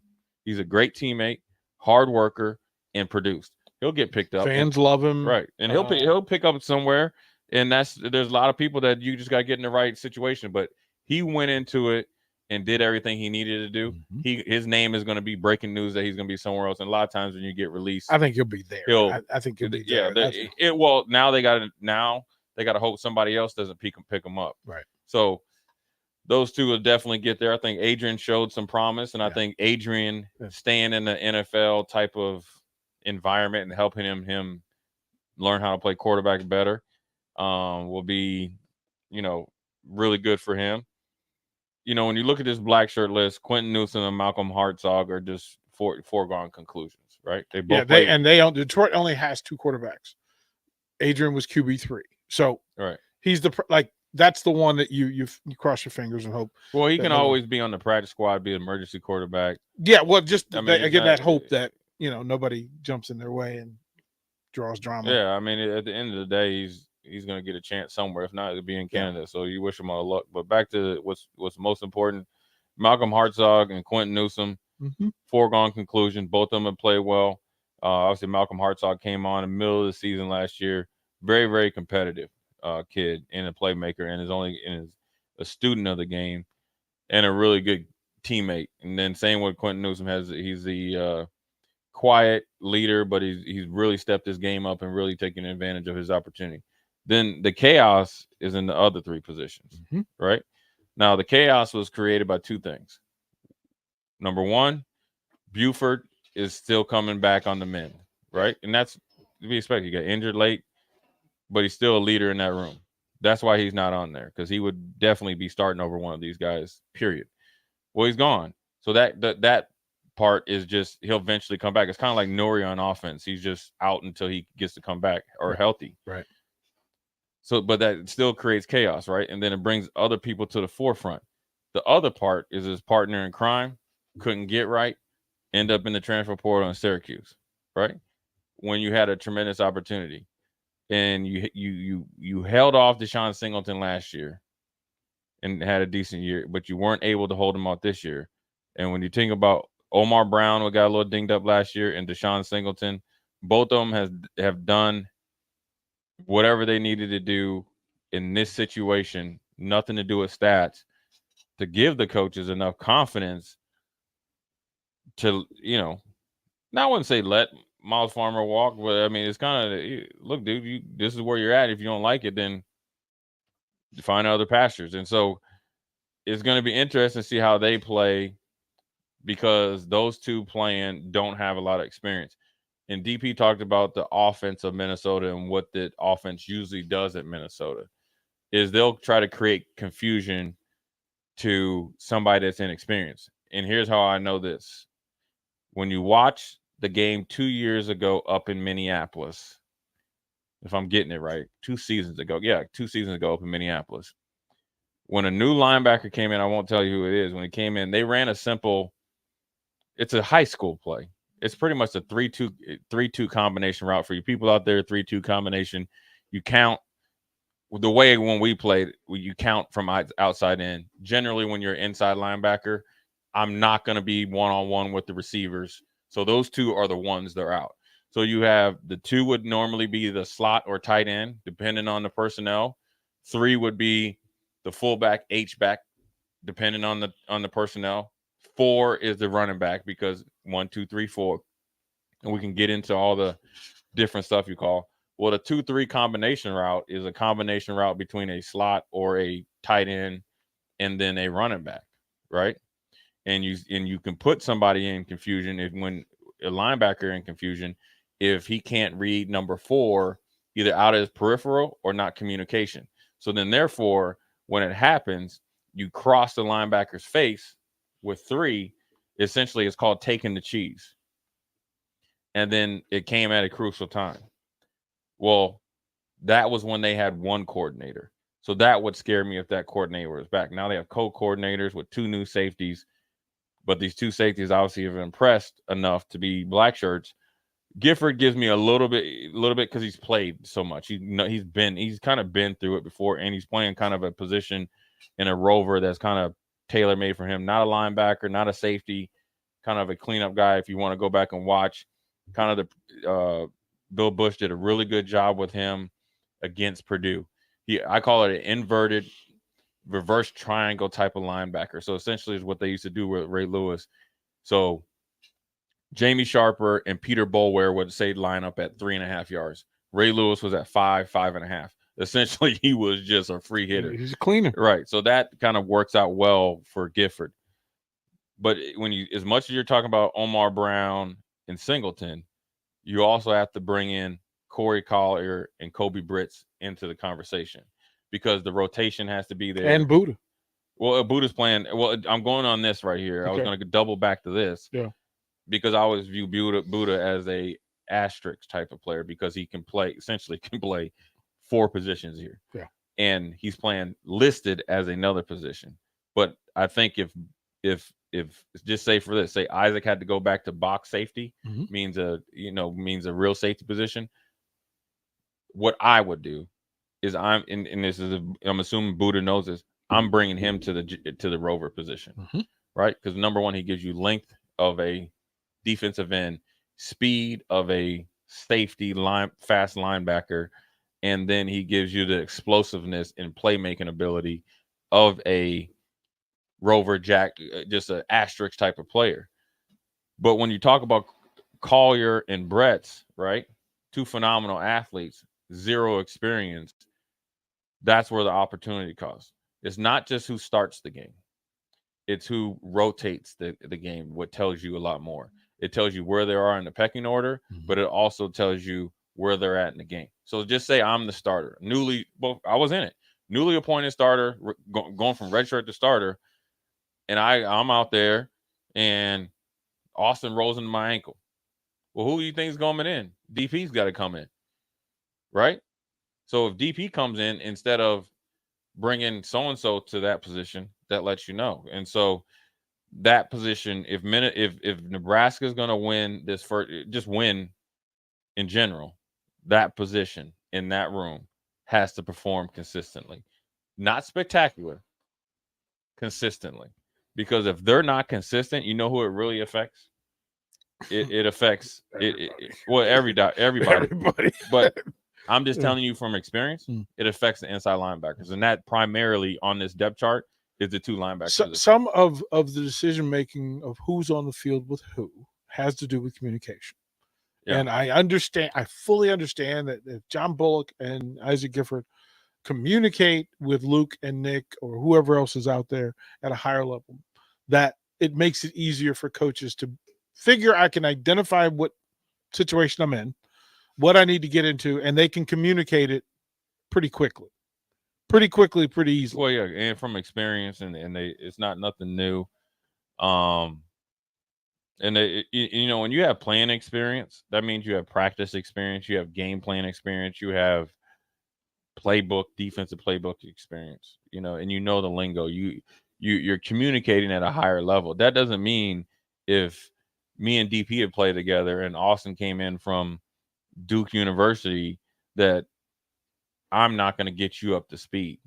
Speaker 10: He's a great teammate, hard worker, and produced. He'll get picked up.
Speaker 12: Fans love him,
Speaker 10: right? And he'll pick up somewhere. And there's a lot of people that you just got to get in the right situation. But he went into it and did everything he needed to do. His name is going to be breaking news that he's going to be somewhere else. And a lot of times when you get released,
Speaker 12: I think he'll be there. I think he'll be there.
Speaker 10: Now they got to hope somebody else doesn't pick him up.
Speaker 12: Right.
Speaker 10: So those two will definitely get there. I think Adrian showed some promise, and I think Adrian staying in the NFL type of environment and helping him learn how to play quarterback better will be, really good for him. When you look at this black shirt list, Quentin Newsom and Malcolm Hartzog are just foregone conclusions, right? They both
Speaker 12: Detroit only has 2 quarterbacks. Adrian was QB3, so he's that's the one that you cross your fingers and hope.
Speaker 10: Well, he can always be on the practice squad, be an emergency quarterback.
Speaker 12: Yeah, well, that hope that nobody jumps in their way and draws drama.
Speaker 10: Yeah, I mean, at the end of the day, he's going to get a chance somewhere. If not, it'll be in Canada. So you wish him all luck. But back to what's most important: Malcolm Hartzog and Quentin Newsom. Foregone conclusion. Both of them have played well. Obviously, Malcolm Hartzog came on in the middle of the season last year. Very, very competitive kid and a playmaker, and is a student of the game and a really good teammate. And then same with Quentin Newsom he's the quiet leader, but he's really stepped his game up and really taken advantage of his opportunity. Then the chaos is in the other 3 positions, right? Now, the chaos was created by 2 things. Number 1, Buford is still coming back on the mend, right? And that's to be expected. He got injured late, but he's still a leader in that room. That's why he's not on there, because he would definitely be starting over one of these guys, period. Well, he's gone. So that part is just he'll eventually come back. It's kind of like Nori on offense. He's just out until he gets to come back or healthy.
Speaker 12: Right.
Speaker 10: So, but that still creates chaos, right? And then it brings other people to the forefront. The other part is his partner in crime couldn't get right, end up in the transfer portal in Syracuse, right? When you had a tremendous opportunity, and you held off Deshaun Singleton last year and had a decent year, but you weren't able to hold him off this year. And when you think about Omar Brown, who got a little dinged up last year, and Deshaun Singleton, both of them have done whatever they needed to do in this situation, nothing to do with stats, to give the coaches enough confidence to, I wouldn't say let Miles Farmer walk, but I mean, it's kind of, look, dude, this is where you're at. If you don't like it, then find other pastures. And so it's going to be interesting to see how they play, because those 2 playing don't have a lot of experience. And DP talked about the offense of Minnesota, and what the offense usually does at Minnesota is they'll try to create confusion to somebody that's inexperienced. And here's how I know this. When you watch the game 2 years ago up in Minneapolis, if I'm getting it right, 2 seasons ago. Yeah, 2 seasons ago up in Minneapolis. When a new linebacker came in, I won't tell you who it is. When he came in, they ran it's a high school play. It's pretty much a 3-2 combination route for you people out there. 3-2 combination. You count the way when we played, you count from outside in. Generally, when you're inside linebacker, I'm not going to be one-on-one with the receivers. So those two are the ones that are out. So you have the 2 would normally be the slot or tight end, depending on the personnel. 3 would be the fullback, H-back, depending on the personnel. 4 is the running back because 1, 2, 3, 4. And we can get into all the different stuff you call. Well, the 2-3 combination route is a combination route between a slot or a tight end and then a running back, right? And you can put somebody in confusion when a linebacker in confusion if he can't read number 4 either out of his peripheral or not communication. So then therefore, when it happens, you cross the linebacker's face with 3. Essentially, it's called taking the cheese. And then it came at a crucial time. Well, that was when they had 1 coordinator. So that would scare me if that coordinator was back. Now they have co-coordinators with 2 new safeties. But these 2 safeties obviously have impressed enough to be black shirts. Gifford gives me a little bit because he's played so much. He's kind of been through it before, and he's playing kind of a position in a rover that's kind of tailor-made for him. Not a linebacker, not a safety, kind of a cleanup guy. If you want to go back and watch, kind of the Bill Bush did a really good job with him against Purdue. I call it an inverted reverse triangle type of linebacker. So essentially is what they used to do with Ray Lewis. So Jamie Sharper and Peter Boulware would say line up at 3.5 yards. Ray Lewis was at 5.5. Essentially, he was just a free hitter.
Speaker 12: He's a cleaner.
Speaker 10: Right. So that kind of works out well for Gifford. But as much as you're talking about Omar Brown and Singleton, you also have to bring in Corey Collier and Kobe Britz into the conversation because the rotation has to be there.
Speaker 12: And Buddha.
Speaker 10: Well, Buddha's playing. Well, I'm going on this right here. I was going to double back to this.
Speaker 12: Yeah.
Speaker 10: Because I always view Buddha as a asterisk type of player because he can play 4 positions here.
Speaker 12: Yeah.
Speaker 10: And he's playing listed as another position. But I think if just say Isaac had to go back to box safety, means a real safety position. What I would do is I'm assuming Buddha knows this. I'm bringing him to the rover position, right? Because number 1, he gives you length of a defensive end, speed of a safety fast linebacker, and then he gives you the explosiveness and playmaking ability of a rover jack, just an asterisk type of player. But when you talk about Collier and Bretz, right, 2 phenomenal athletes, 0 experience, that's where the opportunity comes. It's not just who starts the game. It's who rotates the game, what tells you a lot more. It tells you where they are in the pecking order, but it also tells you where they're at in the game. So just say I'm the starter. I was in it. Newly appointed starter, going from redshirt to starter, and I'm out there, and Austin rolls into my ankle. Well, who do you think is coming in? DP's got to come in, right? So if DP comes in instead of bringing so-and-so to that position, that lets you know. And so that position, if Nebraska is going to win this first, just win in general, that position in that room has to perform consistently, not spectacular, consistently. Because if they're not consistent, you know who it really affects. It affects everybody. But I'm just telling you from experience, it affects the inside linebackers, and that primarily on this depth chart is the 2 linebackers.
Speaker 12: Some of the decision making of who's on the field with who has to do with communication. Yeah. And I fully understand that if John Bullock and Isaac Gifford communicate with Luke and Nick or whoever else is out there at a higher level, that it makes it easier for coaches to figure I can identify what situation I'm in, what I need to get into, and they can communicate it pretty quickly, pretty easily.
Speaker 10: Well, yeah, and from experience, and it's not nothing new. And when you have playing experience, that means you have practice experience, you have game plan experience, you have defensive playbook experience, and the lingo. You're communicating at a higher level. That doesn't mean if me and DP had played together and Austin came in from Duke University that I'm not going to get you up to speed.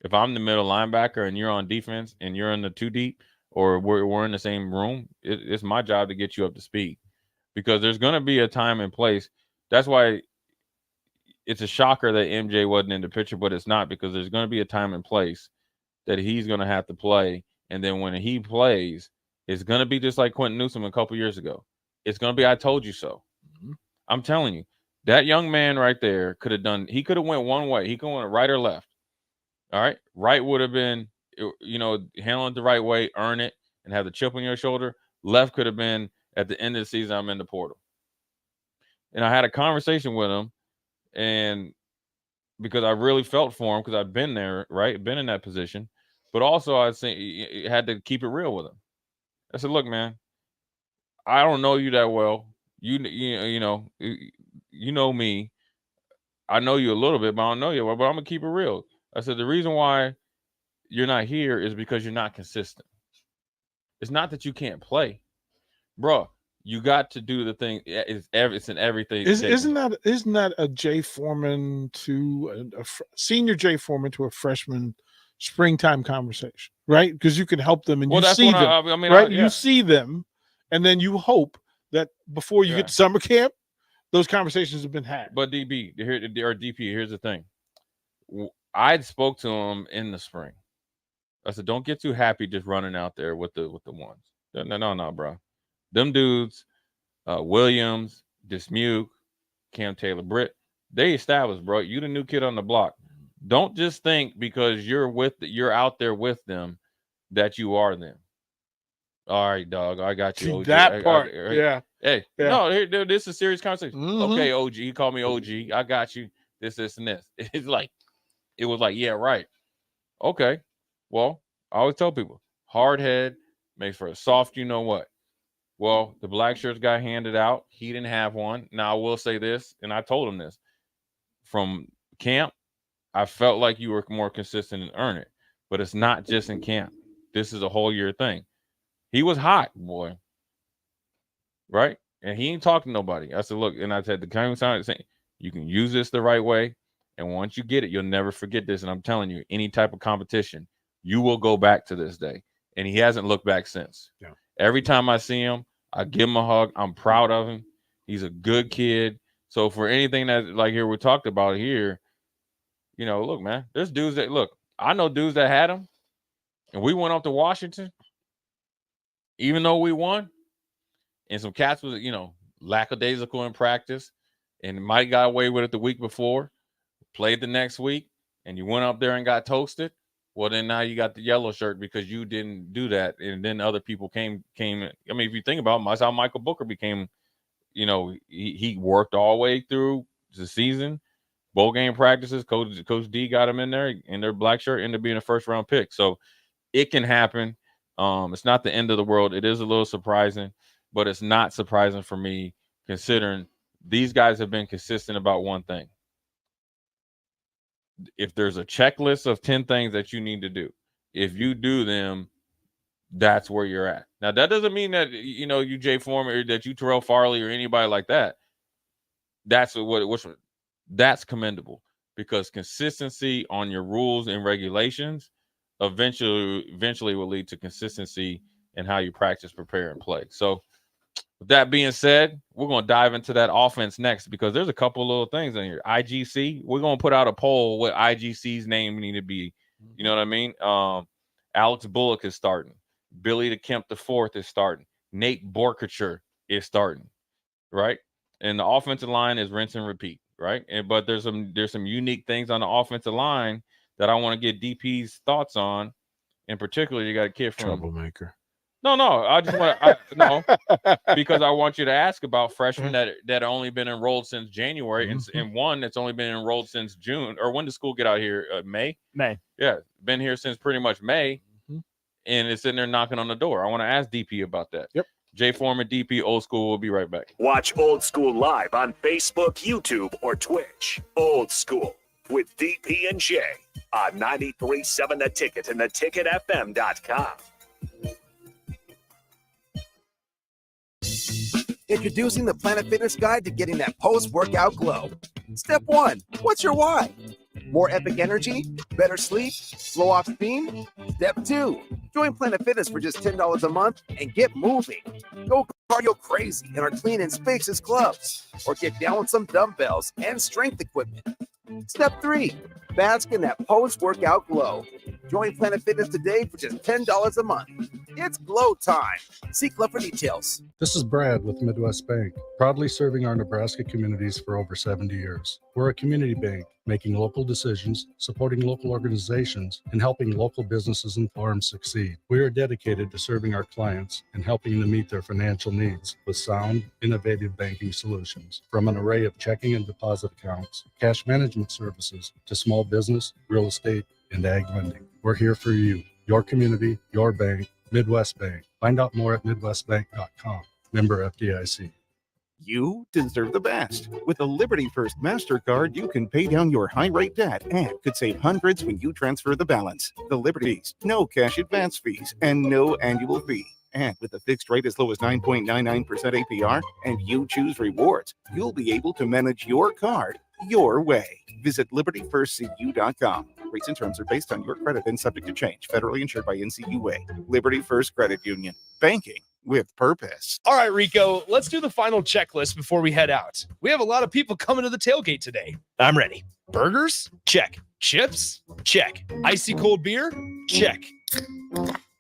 Speaker 10: If I'm the middle linebacker and you're on defense and you're in the 2 deep, or we're in the same room, it's my job to get you up to speed, because there's going to be a time and place. That's why it's a shocker that MJ wasn't in the picture, but it's not, because there's going to be a time and place that he's going to have to play. And then when he plays, it's going to be just like Quentin Newsom a couple years ago. It's going to be, I told you so.
Speaker 12: Mm-hmm.
Speaker 10: I'm telling you, that young man right there could have went one way. He could have went right or left. All right. Right would have been, handle it the right way, earn it, and have the chip on your shoulder. Left could have been, at the end of the season, I'm in the portal. And I had a conversation with him, and because I really felt for him, because I've been there, right? Been in that position. But also I had to keep it real with him. I said, look, man, I don't know you that well. You know me. I know you a little bit, but I don't know you well, but I'm going to keep it real. I said, the reason why you're not here is because you're not consistent. It's not that you can't play. Bro, you got to do the thing. It's in everything.
Speaker 12: Isn't that a Jay Foreman to a senior Jay Foreman to a freshman springtime conversation, right? Because you can help them and you see them, right? You see them, and then you hope that before you get to summer camp, those conversations have been had.
Speaker 10: But DP, here's the thing. I spoke to him in the spring. I said, don't get too happy just running out there with the ones. No, bro. Them dudes, Williams, Dismuke, Cam Taylor-Britt, they established, bro. You the new kid on the block. Don't just think because you're out there with them that you are them. All right, dog. I got you. OG.
Speaker 12: That part, yeah.
Speaker 10: Hey,
Speaker 12: yeah.
Speaker 10: No, this is a serious conversation.
Speaker 12: Mm-hmm.
Speaker 10: Okay, OG. He called me OG. I got you. This, and this. It was like, yeah, right. Okay. Well, I always tell people, hard head makes for a soft you know what. Well, the Blackshirts got handed out. He didn't have one. Now, I will say this, and I told him this. From camp, I felt like you were more consistent and earn it. But it's not just in camp. This is a whole year thing. He was hot, boy. Right? And he ain't talking to nobody. I said, look, and I said, the kind of sound saying, you can use this the right way. And once you get it, you'll never forget this. And I'm telling you, any type of competition, you will go back to this day. And he hasn't looked back since.
Speaker 12: Yeah.
Speaker 10: Every time I see him, I give him a hug. I'm proud of him. He's a good kid. So for anything that, like here we talked about here, look, man, there's dudes that, look, I know dudes that had him, and we went up to Washington, even though we won, and some cats was, lackadaisical in practice, and Mike got away with it the week before, played the next week, and you went up there and got toasted. Well, then now you got the yellow shirt because you didn't do that, and then other people came. I mean, if you think about it, that's how Michael Booker became. He worked all the way through the season, bowl game practices. Coach D got him in there, and their black shirt ended up being a first-round pick. So it can happen. It's not the end of the world. It is a little surprising, but it's not surprising for me considering these guys have been consistent about one thing. If there's a checklist of 10 things that you need to do, if you do them, that's where you're at. Now, that doesn't mean that, you Jay Foreman or that you Terrell Farley or anybody like that. That's that's commendable, because consistency on your rules and regulations eventually will lead to consistency in how you practice, prepare, and play. So with that being said, we're going to dive into that offense next, because there's a couple little things in here. IGC, we're going to put out a poll what IGC's name need to be. You know what I mean? Alex Bullock is starting. Billy DeKemp IV is starting. Nate Borkacher is starting, right? And the offensive line is rinse and repeat, right? But there's some unique things on the offensive line that I want to get DP's thoughts on. In particular, you got a kid from
Speaker 12: troublemaker.
Speaker 10: No, I just want no, because I want you to ask about freshmen that only been enrolled since January, and one that's only been enrolled since June. Or when did school get out here? May. Yeah, been here since pretty much May, and it's in there knocking on the door. I want to ask DP about that.
Speaker 12: Yep.
Speaker 10: Jay Foreman, DP, Old School. We'll be right back.
Speaker 7: Watch Old School live on Facebook, YouTube, or Twitch. Old School with DP and Jay on 93.7 The Ticket and theticketfm.com.
Speaker 19: Introducing the Planet Fitness Guide to getting that post-workout glow. Step 1, what's your why? More epic energy? Better sleep? Slow off steam? Step 2. Join Planet Fitness for just $10 a month and get moving. Go cardio crazy in our clean and spacious clubs, or get down with some dumbbells and strength equipment. Step 3. Bask in that post-workout glow. Join Planet Fitness today for just $10 a month. It's glow time. See Club for details.
Speaker 11: This is Brad with Midwest Bank, proudly serving our Nebraska communities for over 70 years. We're a community bank, making local decisions, supporting local organizations, and helping local businesses and farms succeed. We are dedicated to serving our clients and helping them meet their financial needs with sound, innovative banking solutions. From an array of checking and deposit accounts, cash management services, to small business, real estate, and ag lending. We're here for you, your community, your bank, Midwest Bank. Find out more at midwestbank.com. Member FDIC.
Speaker 6: You deserve the best. With a Liberty First MasterCard, you can pay down your high-rate debt and could save hundreds when you transfer the balance. The Liberties, no cash advance fees and no annual fee. And with a fixed rate as low as 9.99% APR and you choose rewards, you'll be able to manage your card your way. Visit libertyfirstcu.com. Rates and terms are based on your credit and subject to change. Federally insured by NCUA. Liberty First Credit Union. Banking with purpose.
Speaker 2: All right, Rico, let's do the final checklist before we head out. We have a lot of people coming to the tailgate today.
Speaker 3: I'm ready.
Speaker 2: Burgers? Check. Chips? Check. Icy cold beer? Check.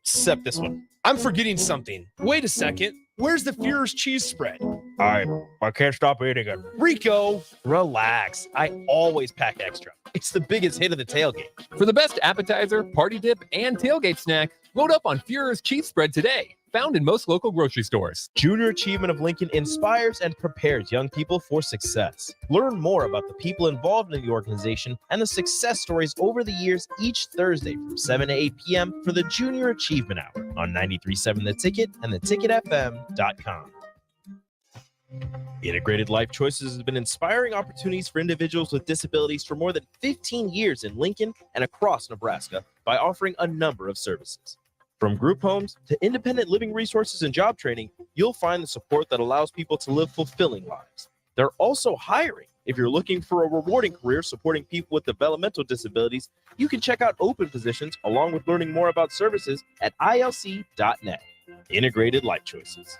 Speaker 3: Except this one.
Speaker 2: I'm forgetting something. Wait a second. Where's the Führer's cheese spread?
Speaker 3: I can't stop eating it.
Speaker 2: Rico,
Speaker 3: relax. I always pack extra. It's the biggest hit of the tailgate.
Speaker 1: For the best appetizer, party dip, and tailgate snack, load up on Führer's cheese spread today. Found in most local grocery stores.
Speaker 3: Junior Achievement of Lincoln inspires and prepares young people for success. Learn more about the people involved in the organization and the success stories over the years each Thursday from 7 to 8 p.m. for the Junior Achievement Hour on 93.7 The Ticket and theticketfm.com. Integrated Life Choices has been inspiring opportunities for individuals with disabilities for more than 15 years in Lincoln and across Nebraska by offering a number of services. From group homes to independent living resources and job training, you'll find the support that allows people to live fulfilling lives. They're also hiring. If you're looking for a rewarding career supporting people with developmental disabilities, you can check out open positions along with learning more about services at ilc.net. Integrated Life Choices.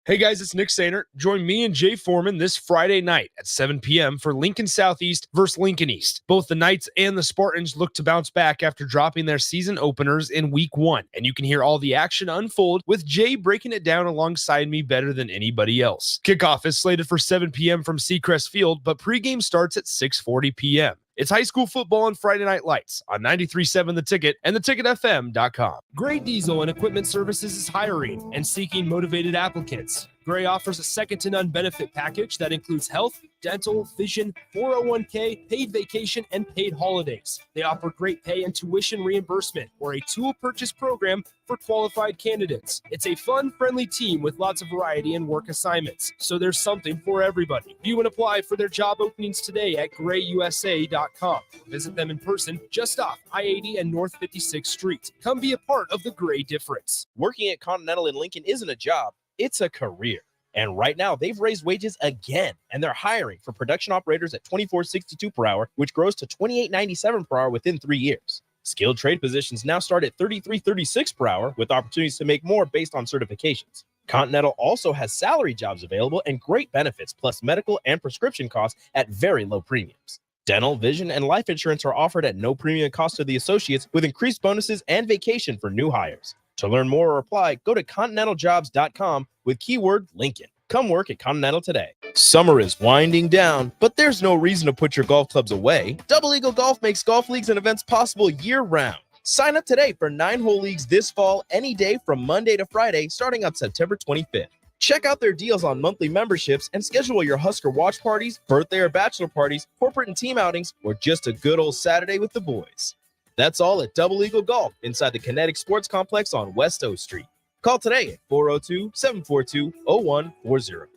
Speaker 2: Hey guys, it's Nick Sainer. Join me and Jay Foreman this Friday night at 7 p.m. for Lincoln Southeast versus Lincoln East. Both the Knights and the Spartans look to bounce back after dropping their season openers in week 1. And you can hear all the action unfold with Jay breaking it down alongside me better than anybody else. Kickoff is slated for 7 p.m. from Seacrest Field, but pregame starts at 6:40 p.m. It's high school football on Friday Night Lights on 93.7 The Ticket and theticketfm.com. Gray Diesel and Equipment Services is hiring and seeking motivated applicants. Gray offers a second-to-none benefit package that includes health, dental, vision, 401k, paid vacation, and paid holidays. They offer great pay and tuition reimbursement or a tool purchase program for qualified candidates. It's a fun, friendly team with lots of variety and work assignments, so there's something for everybody. View and apply for their job openings today at grayusa.com. Visit them in person just off I-80 and North 56th Street. Come be a part of the Gray difference.
Speaker 3: Working at Continental in Lincoln isn't a job, it's a career. And right now, they've raised wages again, and they're hiring for production operators at $24.62 per hour, which grows to $28.97 per hour within 3 years. Skilled trade positions now start at $33.36 per hour, with opportunities to make more based on certifications. Continental also has salary jobs available and great benefits, plus medical and prescription costs at very low premiums. Dental, vision, and life insurance are offered at no premium cost to the associates, with increased bonuses and vacation for new hires. To learn more or apply, go to continentaljobs.com with keyword Lincoln. Come work at Continental today. Summer is winding down, but there's no reason to put your golf clubs away. Double Eagle Golf makes golf leagues and events possible year-round. Sign up today for 9-hole leagues this fall, any day from Monday to Friday, starting on September 25th. Check out their deals on monthly memberships and schedule your Husker watch parties, birthday or bachelor parties, corporate and team outings, or just a good old Saturday with the boys. That's all at Double Eagle Golf inside the Kinetic Sports Complex on West O Street. Call today at 402-742-0140.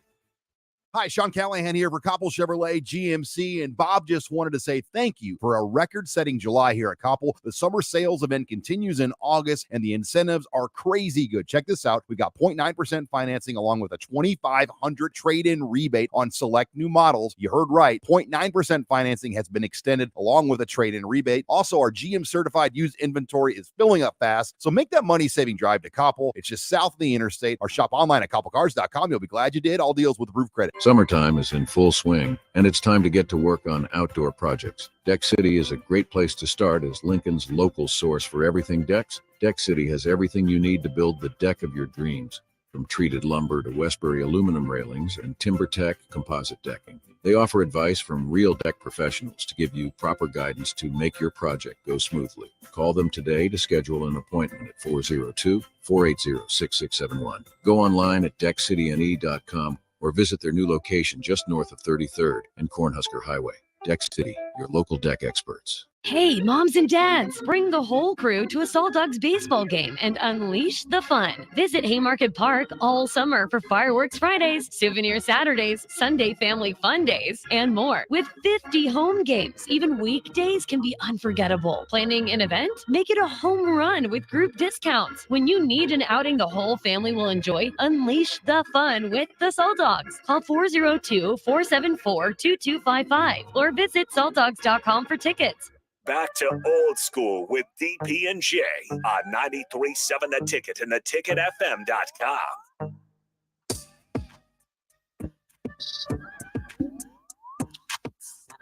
Speaker 20: Hi, Sean Callahan here for Koppel Chevrolet GMC, and Bob just wanted to say thank you for a record-setting July here at Koppel. The summer sales event continues in August, and the incentives are crazy good. Check this out. We got 0.9% financing along with a $2,500 trade-in rebate on select new models. You heard right. 0.9% financing has been extended along with a trade-in rebate. Also, our GM-certified used inventory is filling up fast, so make that money-saving drive to Koppel. It's just south of the interstate, or shop online at koppelcars.com. You'll be glad you did. All deals with roof credit.
Speaker 21: Summertime is in full swing, and it's time to get to work on outdoor projects. Deck City is a great place to start as Lincoln's local source for everything decks. Deck City has everything you need to build the deck of your dreams, from treated lumber to Westbury aluminum railings and TimberTech composite decking. They offer advice from real deck professionals to give you proper guidance to make your project go smoothly. Call them today to schedule an appointment at 402-480-6671. Go online at deckcityne.com or visit their new location just north of 33rd and Cornhusker Highway. Deck City, your local deck experts.
Speaker 13: Hey, moms and dads, bring the whole crew to a Salt Dogs baseball game and unleash the fun. Visit Haymarket Park all summer for fireworks Fridays, souvenir Saturdays, Sunday family fun days, and more. With 50 home games, even weekdays can be unforgettable. Planning an event? Make it a home run with group discounts. When you need an outing the whole family will enjoy, unleash the fun with the Salt Dogs. Call 402-474-2255 or visit saltdogs.com for tickets.
Speaker 7: Back to old school with DP and J on 93.7 The Ticket and theticketfm.com.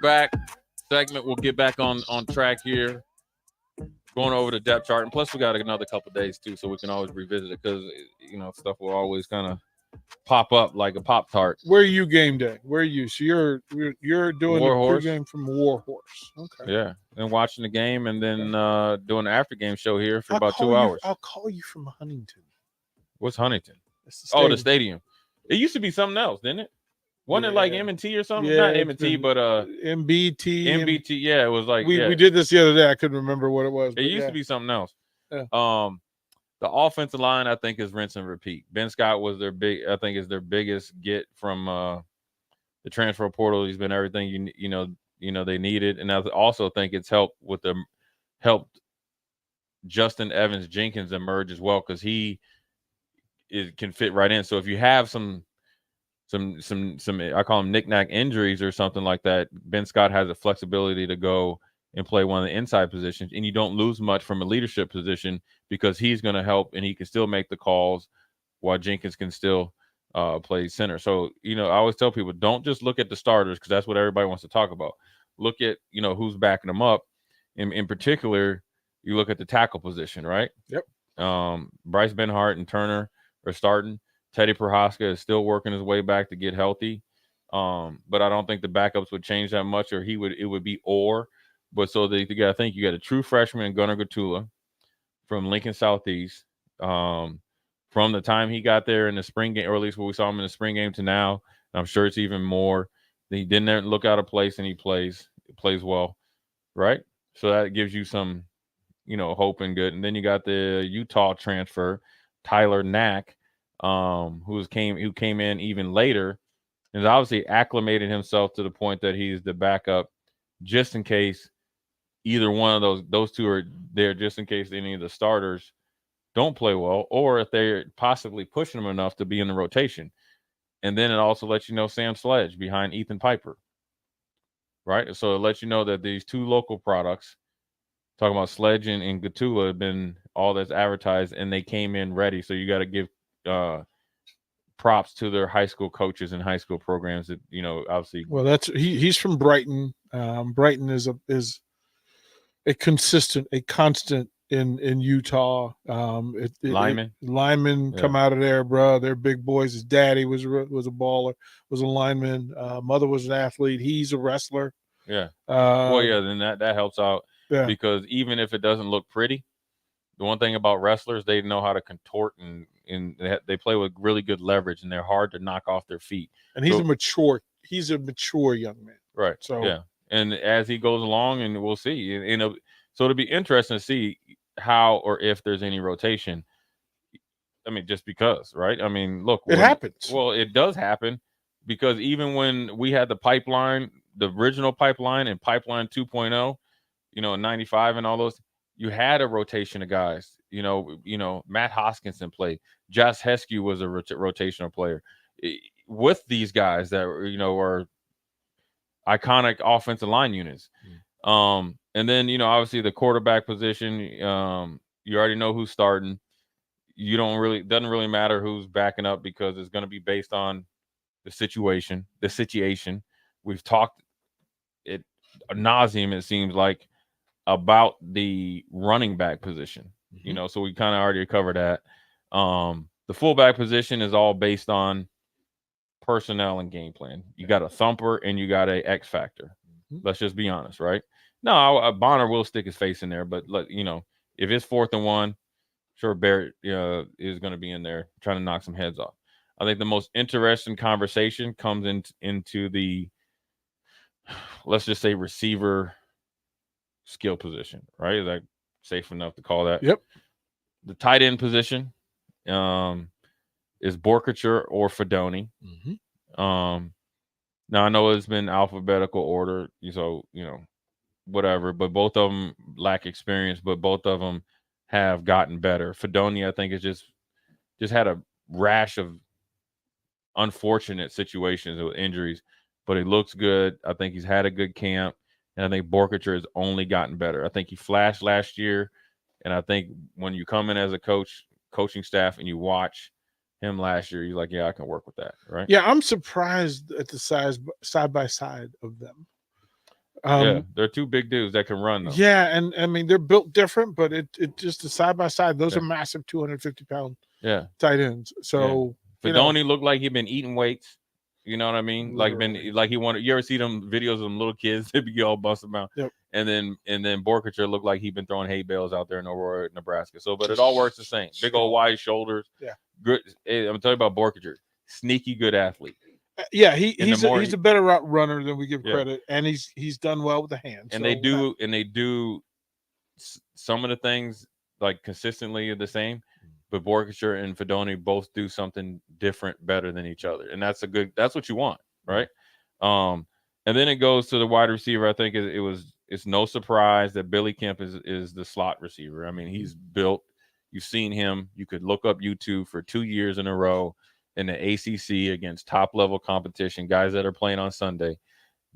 Speaker 10: Back segment. We'll get back on track here. Going over the depth chart, and plus we got another couple days too, so we can always revisit it because stuff will always kind of pop up like a Pop-Tart.
Speaker 12: Where are you game day? Where are you? So you're doing
Speaker 10: Warhorse.
Speaker 12: the pregame from Warhorse. Okay.
Speaker 10: Yeah, and watching the game, and then doing the after game show here for about 2
Speaker 12: call you-
Speaker 10: hours.
Speaker 12: I'll call you from Huntington.
Speaker 10: What's Huntington?
Speaker 12: the
Speaker 10: The stadium. It used to be something else, didn't it? Wasn't it like M&T or something?
Speaker 12: Yeah,
Speaker 10: Not
Speaker 12: it's
Speaker 10: M&T,
Speaker 12: been
Speaker 10: but
Speaker 12: MBT.
Speaker 10: MBT. Yeah, it was like
Speaker 12: We did this the other day. I couldn't remember what it was.
Speaker 10: It
Speaker 12: but
Speaker 10: used
Speaker 12: yeah.
Speaker 10: to be something else.
Speaker 12: Yeah.
Speaker 10: The offensive line, I think, is rinse and repeat. Ben Scott was their biggest get from the transfer portal. He's been everything you know they needed, and I also think it's helped Justin Evans Jenkins emerge as well because he can fit right in. So if you have some I call them knick-knack injuries or something like that, Ben Scott has the flexibility to go and play one of the inside positions, and you don't lose much from a leadership position because he's going to help and he can still make the calls while Jenkins can still play center. So, I always tell people, don't just look at the starters because that's what everybody wants to talk about. Look at, who's backing them up. In particular, you look at the tackle position, right?
Speaker 12: Yep.
Speaker 10: Bryce Benhart and Turner are starting. Teddy Prohaska is still working his way back to get healthy. But I don't think the backups would change that much, or it would be or. But so you got a true freshman, Gunnar Gatula, from Lincoln Southeast. From the time he got there in the spring game, or at least what we saw him in the spring game to now, and I'm sure it's even more. He didn't look out of place, and he plays well, right? So that gives you some, hope and good. And then you got the Utah transfer, Tyler Knack, who came in even later, and has obviously acclimated himself to the point that he's the backup, just in case either one of those two are there, just in case any of the starters don't play well, or if they're possibly pushing them enough to be in the rotation. And then it also lets you know Sam Sledge behind Ethan Piper, right? So it lets you know that these two local products, talking about Sledge and Gatula, have been all that's advertised, and they came in ready. So you got to give props to their high school coaches and high school programs that, obviously.
Speaker 12: Well, he's from Brighton. Brighton is a constant in Utah. Linemen come out of there, bro. They're big boys. His daddy was a baller, was a lineman. Mother was an athlete. He's a wrestler.
Speaker 10: Yeah. Then that helps out.
Speaker 12: Yeah.
Speaker 10: Because even if it doesn't look pretty, the one thing about wrestlers, they know how to contort and they play with really good leverage, and they're hard to knock off their feet.
Speaker 12: And he's a mature young man.
Speaker 10: Right.
Speaker 12: So
Speaker 10: yeah. And as he goes along, and we'll see, so it'll be interesting to see how or if there's any rotation. I mean, just because, right? I mean, look,
Speaker 12: it happens.
Speaker 10: Well, it does happen, because even when we had the pipeline, the original pipeline and pipeline 2.0, you know, 95 and all those, you had a rotation of guys. You know, Matt Hoskinson played. Josh Hesky was a rotational player with these guys that are iconic offensive line units. And then, obviously the quarterback position, you already know who's starting. Doesn't really matter who's backing up because it's going to be based on the situation. We've talked it ad nauseum, it seems like, about the running back position. So we kind of already covered that. The fullback position is all based on personnel and game plan. You got a thumper and you got a X factor. Let's just be honest, right? No, Bonner will stick his face in there, but if it's 4th and 1, sure, Barrett is going to be in there trying to knock some heads off. I think the most interesting conversation comes into the, let's just say, receiver skill position, right? Is that safe enough to call that?
Speaker 12: Yep.
Speaker 10: The tight end position is Borkature or Fedoni. Now I know it's been alphabetical order, so whatever, but both of them lack experience, but both of them have gotten better. Fedoni, I think, is just had a rash of unfortunate situations with injuries, but he looks good. I think he's had a good camp, and I think Borkature has only gotten better. I think he flashed last year, and I think when you come in as a coaching staff, and you watch him last year, you're like, yeah, I can work with that, right?
Speaker 12: Yeah, I'm surprised at the side by side of them.
Speaker 10: Yeah, they're two big dudes that can run, though.
Speaker 12: Yeah, and I mean they're built different, but it just the side by side. Those are massive 250-pound tight ends. So
Speaker 10: Fedoni looked like he'd been eating weights. You know what I mean? Like he wanted. You ever see them videos of them little kids that be all busted out?
Speaker 12: Yep.
Speaker 10: And then Borkature looked like he'd been throwing hay bales out there in Aurora, Nebraska. So, but it all works the same. Big old wide shoulders.
Speaker 12: Yeah.
Speaker 10: Good. I'm telling you about Borkature. Sneaky good athlete.
Speaker 12: Yeah, he's a better route runner than we give credit, and he's done well with the hands.
Speaker 10: And they do some of the things like consistently the same, but Borkature and Fedoni both do something different better than each other, and that's what you want, right? And then it goes to the wide receiver. I think it's no surprise that Billy Kemp is the slot receiver. I mean, he's built. You've seen him. You could look up YouTube for 2 years in a row in the ACC against top-level competition, guys that are playing on Sunday.